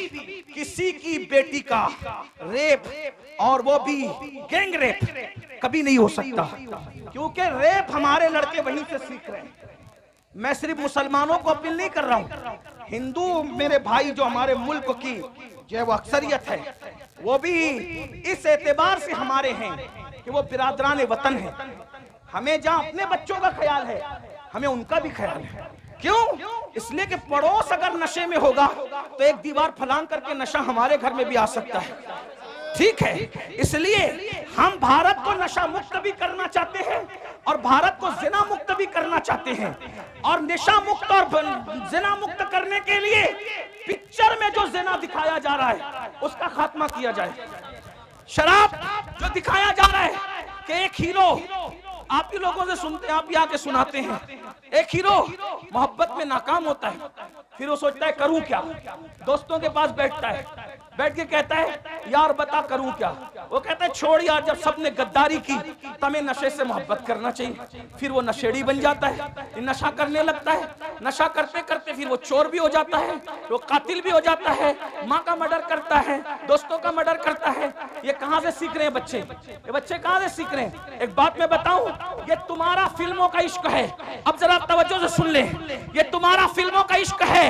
किसी की बेटी का रेप, और वो भी गैंग रेप, कभी नहीं हो सकता, क्योंकि रेप हमारे लड़के वहीं से सीख रहे हैं। मैं सिर्फ मुसलमानों को अपील नहीं कर रहा हूं, हिंदू मेरे भाई जो हमारे मुल्क की जो वो अक्सरियत है, वो भी इस एतबार से हमारे हैं कि वो बिरादरान वतन है। हमें जहां अपने बच्चों का ख्याल है, हमें उनका भी ख्याल है। क्यों? इसलिए कि पड़ोस अगर नशे में होगा तो एक दीवार फलांग करके नशा हमारे घर में भी आ सकता है। ठीक है, इसलिए हम भारत को नशा मुक्त भी करना चाहते हैं और भारत को जिना मुक्त भी करना चाहते हैं, और नशा मुक्त और जिना मुक्त करने के लिए पिक्चर में जो जिना दिखाया जा रहा है उसका खात्मा किया जाए। शराब जो दिखाया जा रहा है कि एक हीरो, आप ही लोगों से सुनते हैं, आप ही आके सुनाते हैं, एक हीरो मोहब्बत में नाकाम होता है, फिर वो सोचता है करूं क्या, दोस्तों के पास बैठता है, बैठ के कहता है यार बता करूं क्या, वो कहता है छोड़ यार, जब सबने गद्दारी की तो हमें नशे से मोहब्बत करना चाहिए। फिर वो नशेड़ी बन जाता है, नशा करने लगता है, नशा करते करते फिर वो चोर भी हो जाता है, वो कातिल भी हो जाता है, माँ का मर्डर करता है, दोस्तों का मर्डर करता है। ये कहां से सीख रहे हैं बच्चे? ये बच्चे कहां से सीख रहे हैं? एक बात मैं बताऊं, ये तुम्हारा फिल्मों का इश्क है। अब जरा तवज्जो से सुन ले, ये तुम्हारा फिल्मों का इश्क है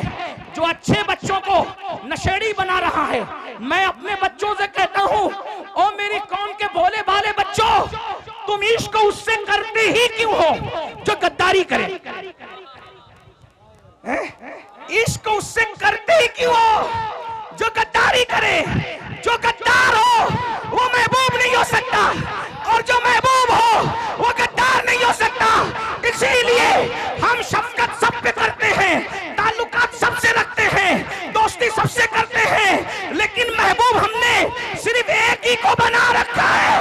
जो अच्छे बच्चों को नशेड़ी बना रहा है। मैं अपने बच्चों से कहता हूं, ओ मेरी कौम के भोले भाले बच्चों, तुम इश्क उससे करते ही क्यों हो जो गद्दारी करे? इश्क उससे करते ही क्यों हो जो गद्दारी करे? जो गद्दार हो वो महबूब नहीं हो सकता, और जो महबूब हो वो गद्दार नहीं हो सकता। इसीलिए हम शफकत सब पे करते हैं, ताल्लुकात सबसे रखते हैं, दोस्ती सबसे करते हैं, लेकिन महबूब हमने सिर्फ एक ही को बना रखा है,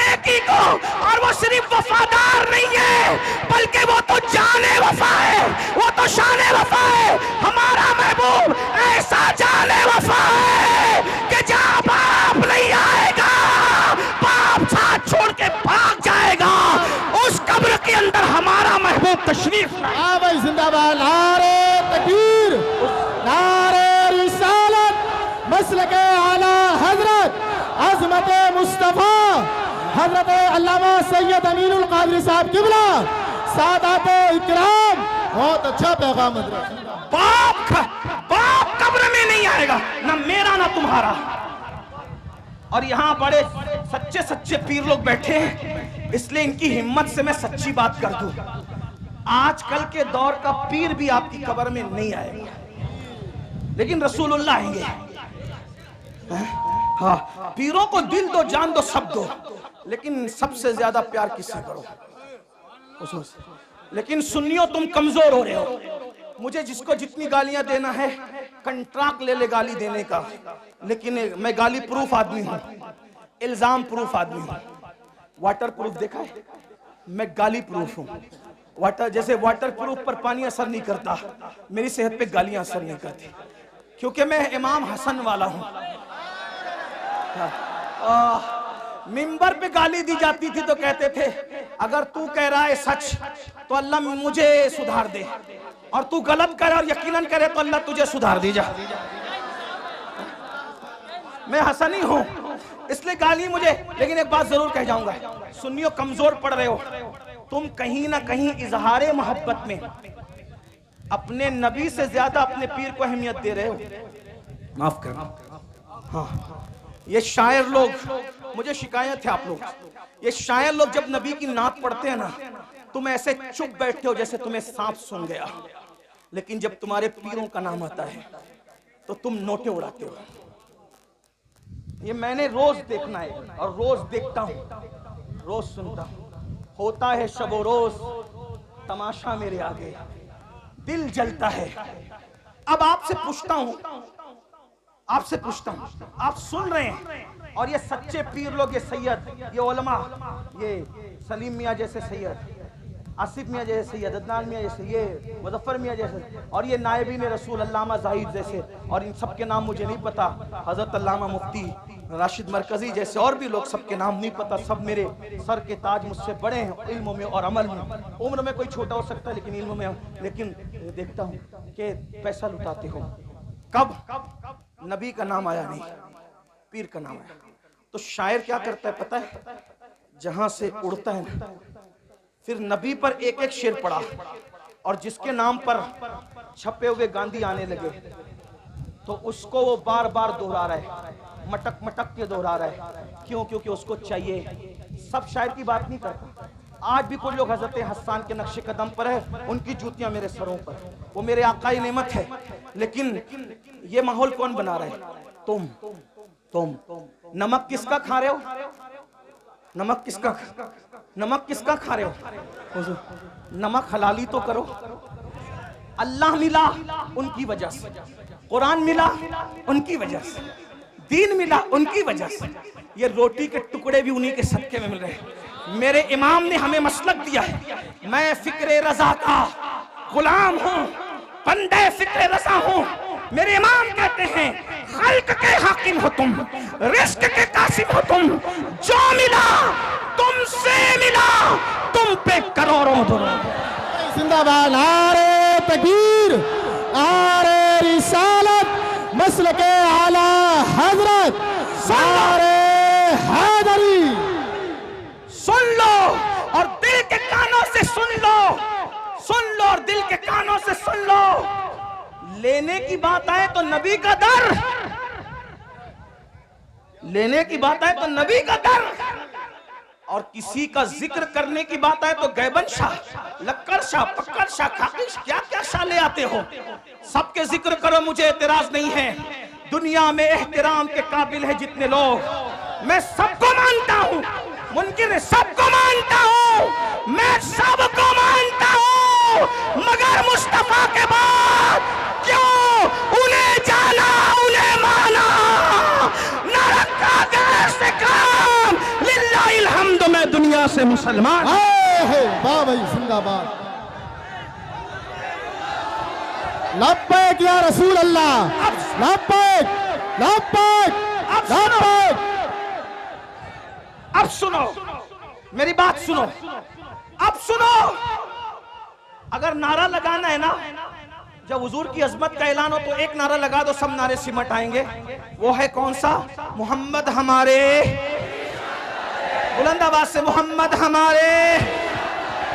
एक ही को, और वो सिर्फ वफादार नहीं है बल्कि वो तो जाने वफा है, वो तो शाने वफा है। हमारा महबूब ऐसा जाने वफा है कि जहां बाप नहीं आएगा, बाप साथ छोड़ के भाग जाएगा, उस कब्र के अंदर हमारा महबूब तशरीफ लाए। भाई जिंदाबाद, नारे तकबीर, नारे रिसालत, मसलके आला हजरत अज़मत मुस्तफा हजरत अल्लामा सैयद अमीनुल कादरी साहब किबला, सादात इकराम। बहुत अच्छा पैगाम हजरत। बाप कब्र में नहीं आएगा, ना मेरा ना तुम्हारा। और यहाँ बड़े सच्चे सच्चे पीर लोग बैठे हैं, इसलिए इनकी हिम्मत से मैं सच्ची बात कर दूं, आजकल के दौर का पीर भी आपकी कब्र में नहीं आएगा, लेकिन रसूलुल्लाह आएंगे। हाँ, पीरों को दिल दो, जान दो, सब दो, लेकिन सबसे ज्यादा प्यार किससे करो? लेकिन सुन्नियों तुम कमजोर हो रहे हो। मुझे जिसको जितनी गालियां देना है कंट्रैक्ट ले ले गाली देने का, लेकिन मैं गाली प्रूफ आदमी हूं, इल्जाम प्रूफ आदमी हूं। वाटर प्रूफ देखा है, मैं गाली प्रूफ हूं। वाटर जैसे वाटर प्रूफ पर पानी असर नहीं करता, मेरी सेहत पे गालियां असर नहीं करती, क्योंकि मैं इमाम हसन वाला हूं। मिंबर पे गाली दी जाती थी तो कहते थे अगर तू कह रहा है सच तो अल्लाह मुझे सुधार दे, और तू गलत करे और यकीनन करे तो अल्लाह तुझे सुधार दे। जा मैं हसनी हूं इसलिए गाली मुझे, लेकिन एक बात जरूर कह जाऊंगा, सुन्नियों कमजोर पड़ रहे हो तुम, कहीं ना कहीं इजहारे मोहब्बत में अपने नबी से ज्यादा अपने पीर को अहमियत दे रहे हो। माफ करना। हाँ, ये शायर लोग, मुझे शिकायत है आप लोग, ये शायर लोग जब नबी की नात पढ़ते हैं ना, तुम ऐसे चुप बैठते हो जैसे तुम्हें सांप सूंघ गया, लेकिन जब तुम्हारे पीरों का नाम आता है तो तुम नोटे उड़ाते हो। ये मैंने रोज देखना है और रोज देखता हूं, रोज सुनता हूं। होता है शबो रोज तमाशा मेरे आगे, दिल जलता है। अब आपसे पूछता हूं, आप सुन रहे हैं, और ये सच्चे पीर लोग, ये सैयद, ये उलमा, ये सलीम मियाँ जैसे सैयद, आसिफ मियाँ जैसे सैयद, अदनान मियाँ जैसे, ये मुजफ्फर मियाँ जैसे, और ये नायबीन रसूल अल्लामा जाहिद जैसे, और इन सब के नाम मुझे नहीं पता, हजरत अल्लामा मुफ्ती राशिद मरकजी जैसे और भी लोग, सबके नाम नहीं पता। सब मेरे सर के ताज, मुझसे बड़े हैं इल्म में और अमल में। उम्र में कोई छोटा हो सकता है लेकिन इल्म में, लेकिन देखता हूँ कि पैसा लुटाते हो। कब नबी का नाम आया नहीं, पीर का नाम आया, तो शायर क्या करता है पता है, जहां से उड़ता है ना, फिर नबी पर एक एक शेर पड़ा, और जिसके नाम पर छपे हुए गांधी आने लगे तो उसको वो बार बार दोहरा रहा है, मटक मटक के दोहरा रहा है। क्यों? क्योंकि उसको चाहिए। सब शायर की बात नहीं करता, आज भी कुछ लोग हजरत हसन के नक्शे कदम पर है, उनकी जूतियां मेरे सरों पर, वो मेरे आकाई नेमत है, लेकिन ये माहौल कौन बना रहा है? तुम नमक किसका खा रहे हो? नमक किसका खा रहे हो? नमक हलाली तो करो। अल्लाह मिला उनकी वजह से, कुरान मिला उनकी वजह से, दीन मिला उनकी वजह से, ये रोटी के टुकड़े भी उन्हीं के सदके में मिल रहे हैं। मेरे इमाम ने हमें मसलक दिया है, मैं फिक्रे रजा का गुलाम हूँ, बंदे फिक्रे रजा हूँ। मेरे इमाम कहते हैं खल्क के हाकिम हो तुम, रिस्क के कासिम हो तुम, जो मिला तुमसे मिला, तुम पे करोड़ों दुरूद। जिंदाबाद। नारे तकबीर, नारे रिसालत, मसलके आला हजरत, नारे हैदरी। सुन लो और दिल के कानों से सुन लो, सुन लो और दिल के कानों से सुन लो। लेने की बात आए तो नबी का दर, लेने की बात आए तो नबी का दर, और किसी का जिक्र करने की बात आए तो गैबन शाह, लक्कड़ शाह, पक्कड़ शाह, खाकिश, क्या क्या शाह ले आते हो। सबके जिक्र करो, मुझे एतराज नहीं है। दुनिया में एहतराम के काबिल है जितने लोग, मैं सबको मानता हूं, मुनकिर सबको मानता हूं, मैं सबको मानता हूं, मगर मुस्तफा के बाद क्यों उन्हें जाना, उन्हें माना, न रखा गैर से काम, लिल्लाहिल हम्द, मैं दुनिया से मुसलमान। वाह भाई, जिंदाबाद। लब्बैक या रसूल अल्लाह, लब्बैक, लब्बैक, लब्बैक। अब सुनो मेरी बात, सुनो, अब सुनो। अगर नारा लगाना है ना, जब हुजूर की अजमत का ऐलान हो तो एक नारा लगा दो, सब नारे सिमट आएंगे। वो है कौन सा? मोहम्मद हमारे, बुलंद आवाज से, मोहम्मद हमारे,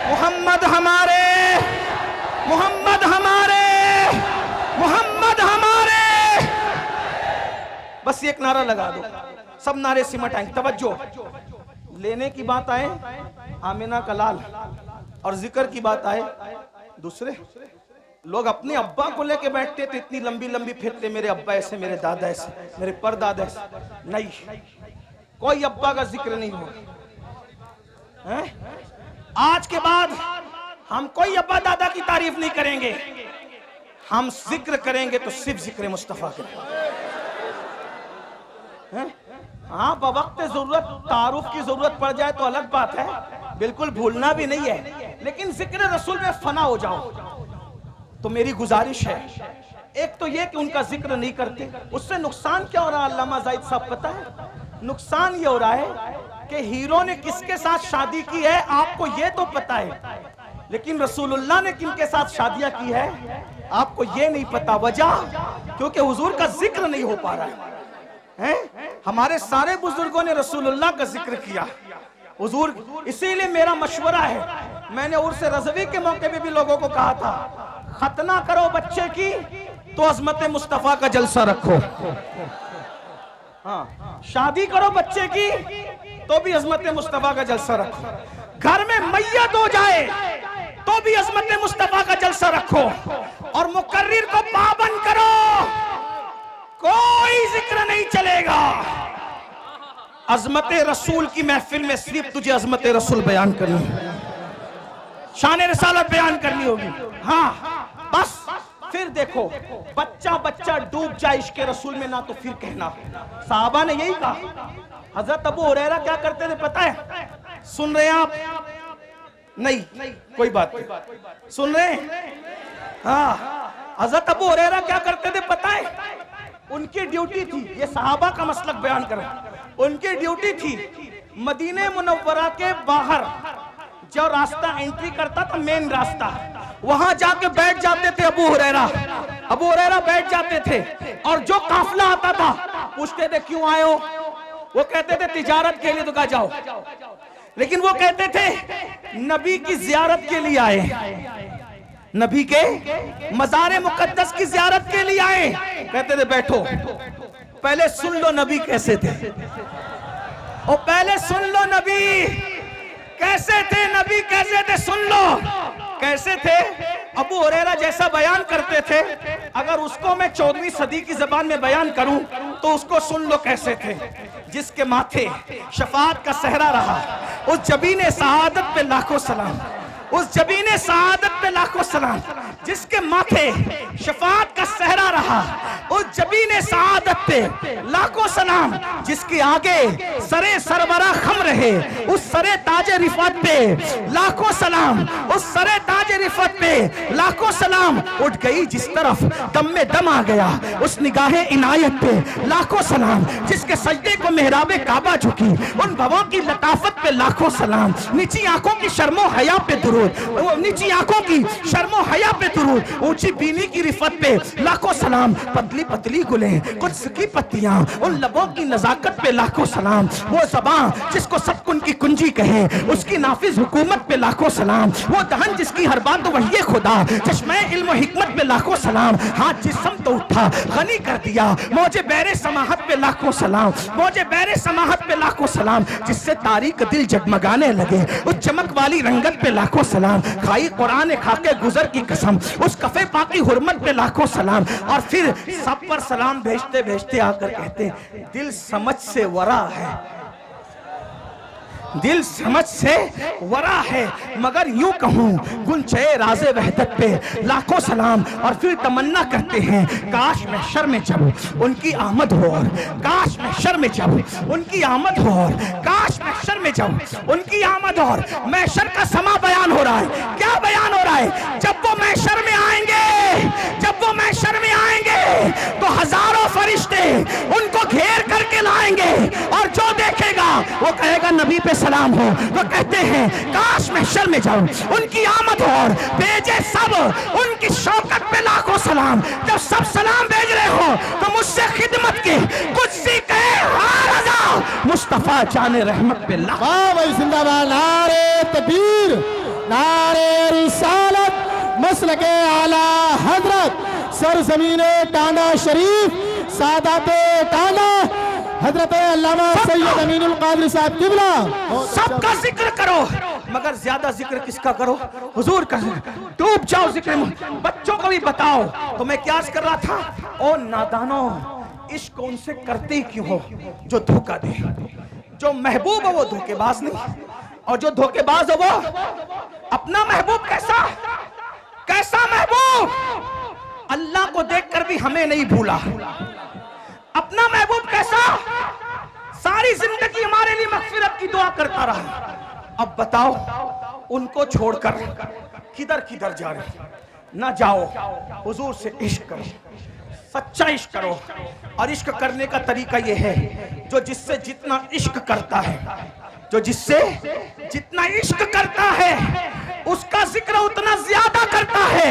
मोहम्मद हमारे, मोहम्मद हमारे, मोहम्मद हमारे। बस एक नारा लगा दो, सब नारे सिमट आएंगे। तवज्जो, लेने की बात आए आमिना का लाल, और जिक्र की बात आए दूसरे लोग। अपने अब्बा को लेके बैठते थे, इतनी लंबी लंबी फिरते, मेरे अब्बा ऐसे, मेरे दादा ऐसे, मेरे परदादा ऐसे। नहीं, कोई अब्बा का जिक्र नहीं हुआ है। आज के बाद हम कोई अब्बा दादा की तारीफ नहीं करेंगे, हम जिक्र करेंगे तो सिर्फ जिक्र मुस्तफा करेंगे। हाँ, बवक्त जरूरत तारुफ की जरूरत पड़ जाए तो अलग बात है, बिल्कुल भूलना भी नहीं है, लेकिन जिक्र रसूल में फना हो जाओ। तो मेरी गुजारिश है, एक तो ये कि उनका जिक्र नहीं करते, उससे नुकसान क्या हो रहा है अल्लामा जाहिद साहब पता है? नुकसान ये हो रहा है कि हीरो ने किसके साथ शादी की है आपको ये तो पता है, लेकिन रसूलुल्लाह ने किनके साथ शादियां की है आपको ये नहीं पता। वजह क्योंकि हुजूर का जिक्र नहीं हो पा रहा है। हमारे सारे बुजुर्गों ने रसूलुल्लाह का जिक्र किया हुजूर। इसीलिए मेरा मशवरा है, मैंने उर्स रज़वी के मौके पे भी लोगों को कहा था, खतना करो बच्चे की तो अजमत मुस्तफा का जलसा रखो, हाँ शादी करो बच्चे की तो भी अजमत मुस्तफा का जलसा रखो, घर में मैयत हो जाए तो भी अजमत मुस्तफा का जलसा रखो, और मुकर्रिर को पाबंद करो, कोई जिक्र नहीं चलेगा। अजमत रसूल की महफिल में सिर्फ तुझे अजमत रसूल बयान करनी, शान रिसालत बयान करनी होगी। हाँ बस फिर देखो बच्चा बच्चा डूब जाए इश्क रसूल में ना तो फिर कहना। साहबा ने यही कहा। हजरत अबू हुरैरा क्या करते थे पता है? सुन रहे हैं आप? नहीं कोई बात नहीं, सुन रहे हैं? हाँ हजरत अबू हुरैरा क्या करते थे पता है? उनकी ड्यूटी थी, ये सहाबा का मसलक बयान कर, उनकी ड्यूटी थी मदीने मुनव्वरा के बाहर जो रास्ता एंट्री करता था मेन रास्ता, वहां जाके बैठ जाते थे अबू हुरैरा बैठ जाते थे, और जो काफिला आता था पूछते थे क्यों आए हो? वो कहते थे तिजारत के लिए। तो कहा जाओ, लेकिन वो कहते थे नबी की जियारत के लिए आए, नबी के मज़ार मुकद्दस की जियारत के लिए आए। कहते थे बैठो, पहले सुन लो नबी कैसे थे, और पहले सुन लो नबी कैसे थे, नबी कैसे थे सुन लो कैसे थे। अबू हुरैरा जैसा बयान करते थे, अगर उसको मैं 14वीं सदी की जबान में बयान करूं तो उसको सुन लो कैसे थे। जिसके माथे शफाअत का सहरा रहा, उस जबीने सआदत पे लाखों सलाम, उस जबीने सआदत पे लाखों सलाम, जिसके माथे शफाअत का सहरा रहा, उस जबीने सआदत पे लाखों सलाम, जिसके आगे सरे सरवरा खम रहे, उस सरे ताजे रिफत पे लाखों सलाम, उस सरे ताजे रिफत पे लाखों सलाम। उठ गई जिस तरफ दम में दम आ गया, उस निगाहे इनायत पे लाखों सलाम, जिसके सजदे को मेहराबे काबा झुकी, उन भवों की लताफत पे लाखों सलाम। नीची आंखों की शर्मो हया पे दुरूद, नीची आंखों की शर्मो हया पे दुरूद, ऊंची बीनी की रिफत पे लाखों सलाम। पतली पतली गुलें कुछ की पत्तियां, उन लबों की नजाकत पे लाखों सलाम। वो ज़बान जिसको सब कुन की कुंजी कहे, उसकी नाफिज हुकूमत पे लाखों सलाम। वो दहन जिसकी हर बात तो वही खुदा, चश्मे इल्म हिकमत पे लाखों सलाम। हाथ जिस्म तो उठा गनी कर दिया, मौजे बैरे समाहत पे लाखों सलाम, मौजे बैरे समाहत पे लाखों सलाम। जिससे तारीक दिल जगमगाने लगे, उस चमक वाली रंगत पे लाखों सलाम। खाई कुरान खाके गुजर की कसम, उस कफे पाकी हुर्मत पे लाखों सलाम। और फिर सब पर सलाम भेजते भेजते आकर कहते दिल समझ से वरा है, दिल समझ से वरा है, मगर यूं कहूं गुंचे राज़े वहदत पे लाखों सलाम। और फिर तमन्ना करते हैं काश महशर में जब उनकी आमद हो, और काश महशर में जब उनकी आमद हो, और काश महशर में जब उनकी आमद हो। और महशर का समा बयान हो रहा है, क्या बयान हो रहा है? जब वो महशर में आएंगे, जब वो महशर में आएंगे तो हजारों फरिश्ते उनको घेर करके लाएंगे, और जो देखेगा वो कहेगा नबी पे सलाम हो। वो कहते हैं काश महशर में जाऊं, उनकी आमद हो, और भेजे सब उनकी शौकत पे लाखों सलाम। जब सब सलाम भेज रहे हो तो मुझसे खिदमत के कुछ सीखे मुस्तफा जाने रहमत पे लाखों। जिंदाबाद, नारे तकबीर, नारे रिसालत, मसलके आला हजरत सरजमीने टांडा शरीफ, सादाते टांडा हजरत अल्लामा सैयद अमीनुल कादरी साहब किबला। सबका जिक्र करो, मगर ज्यादा जिक्र किसका करो? हुजूर का। डूब जाओ जिक्र में, बच्चों को भी बताओ। तो मैं क्या कर रहा था, ओ नादानो, इश्क उनसे करते क्यों हो जो धोखा दे। जो महबूब हो वो धोखेबाज नहीं, और जो धोखेबाज हो वो अपना महबूब कैसा कैसा महबूब, अल्लाह को देखकर भी हमें नहीं भूला। अपना महबूब कैसा, सारी जिंदगी हमारे लिए मगफिरत की दुआ करता रहा। अब बताओ उनको छोड़कर किधर किधर जा रहे ना जाओ, हुजूर से इश्क करो, सच्चा इश्क करो। और इश्क करने का तरीका यह है, जो जिससे जितना इश्क करता है, जो जिससे जितना इश्क करता है उसका जिक्र उतना ज्यादा करता है।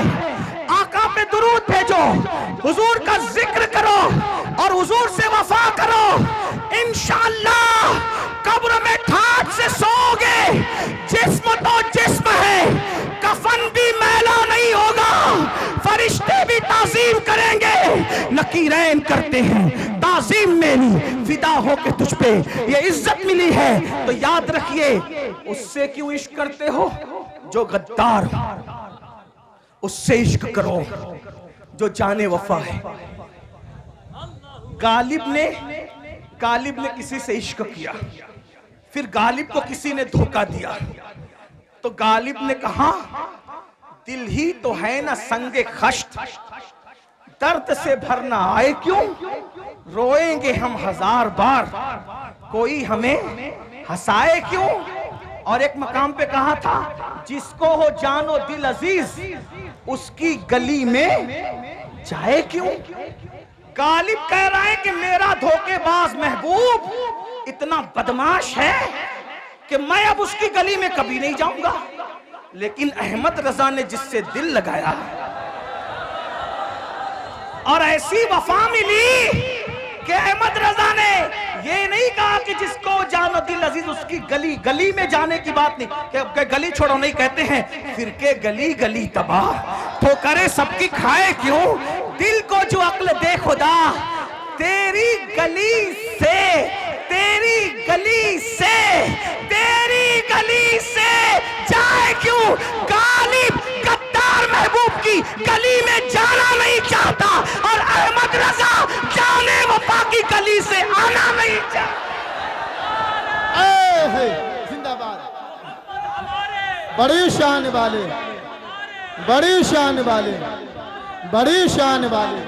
आका पे दुरूद भेजो, हुजूर का जिक्र करो और हुजूर से वफा करो। इंशाअल्लाह कब्र में ठाठ से सोओगे, जिस्म तो जिस्म है, कफन भी मैला नहीं होगा, फरिश्ते भी ताज़ीम करेंगे। नकीरैन करते हैं ताज़ीम मेरी, फिदा हो के तुझ पे ये इज्जत मिली है। तो याद रखिए, उससे क्यों इश्क करते हो? जो गद्दार हो उससे इश्क करो, जो जाने वफा है। गालिब ने किसी से इश्क किया, फिर गालिब को किसी ने धोखा दिया, तो गालिब ने कहा दिल ही तो है ना संगे खश्त, दर्द से भरना आए क्यों, रोएंगे हम हजार बार, कोई हमें हंसाए क्यों। और एक मकाम पे कहा था, जिसको हो जानो दिल अजीज, उसकी गली में जाए क्यों। गालिब कह रहा है कि मेरा धोखेबाज महबूब इतना बदमाश है कि मैं अब उसकी गली में कभी नहीं जाऊंगा। लेकिन अहमद रजा ने जिससे दिल लगाया और ऐसी वफा मिली कि अहमद रजा ने ये नहीं कहा कि जिसको जानो दिल अजीज उसकी गली, गली में जाने की बात नहीं, कि गली छोड़ो नहीं, कहते हैं फिर के गली गली तबाह, तो करे सबकी खाए क्यों। दिल को जो अक्ल दे खुदा, तेरी गली से, तेरी गली से, तेरी गली से जाए क्यों। गालिब गद्दार महबूब की गली में जाना नहीं चाहता और अहमद रजा जाने वफा की गली से आना नहीं चाहता। जिंदाबाद। बड़ी शान वाले, बड़ी शान वाले, बड़ी शान वाले,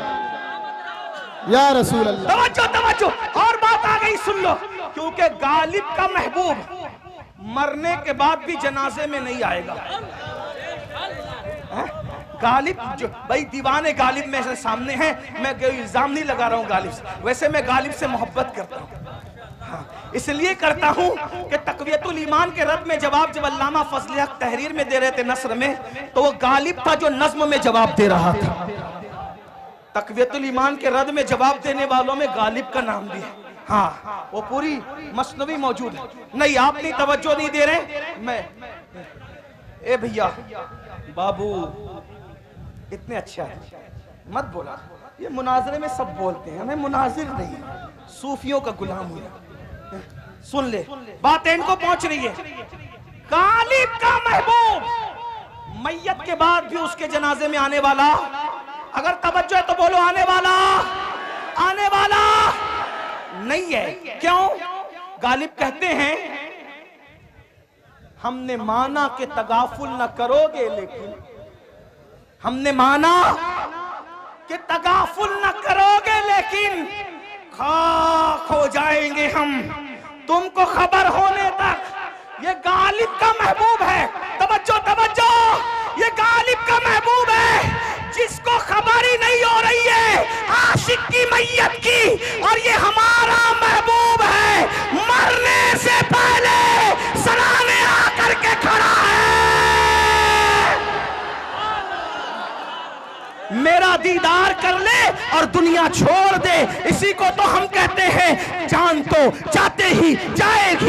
या रसूल अल्लाह। तवज्जो तवज्जो, और बात आ गई सुन लो, क्योंकि गालिब का महबूब मरने के बाद भी जनाजे में नहीं आएगा। गालिब जो भाई दीवाने गालिब मेरे सामने हैं, मैं इल्जाम नहीं लगा रहा हूं गालिब से, वैसे मैं गालिब से मोहब्बत करता हूं। हाँ, इसलिए करता हूं कि तक़वियतुल ईमान के रद में जवाब जब अल्लामा फजल हक तहरीर में दे रहे थे नस्र में, तो वो गालिब था जो नज्म में जवाब दे रहा था। तक़वियतुल ईमान के रद में जवाब देने वालों में गालिब का नाम भी है। हाँ, वो पूरी मसनवी मौजूद है। नहीं, आप नहीं तवज्जो नहीं दे रहे। मैं ए भैया बाबू इतने अच्छा है, मत बोला। ये मुनाजरे में सब बोलते हैं, हमें मुनाजिर नहीं, सूफियों का गुलाम हुआ। सुन ले, बातें इनको पहुंच रही है। गालिब का महबूब मैयत के बाद भी उसके जनाजे में आने वाला, अगर तवज्जो है तो बोलो आने वाला, आने वाला नहीं है। क्यों? गालिब कहते हैं हमने माना कि तगाफुल न करोगे, लेकिन हमने माना कि तगाफुल न करोगे, लेकिन खाक हो जाएंगे हम तुमको खबर होने तक। ये गालिब का महबूब है। तवज्जो तवज्जो, ये गालिब का महबूब है जिसको खबर ही नहीं हो रही है आशिक की मैयत की, और ये हमारा महबूब है, मरने से पहले सलाने आकर के खड़ा है। मेरा दीदार कर ले और दुनिया छोड़ दे, इसी को तो हम कहते हैं जान तो जाते ही जाएगी।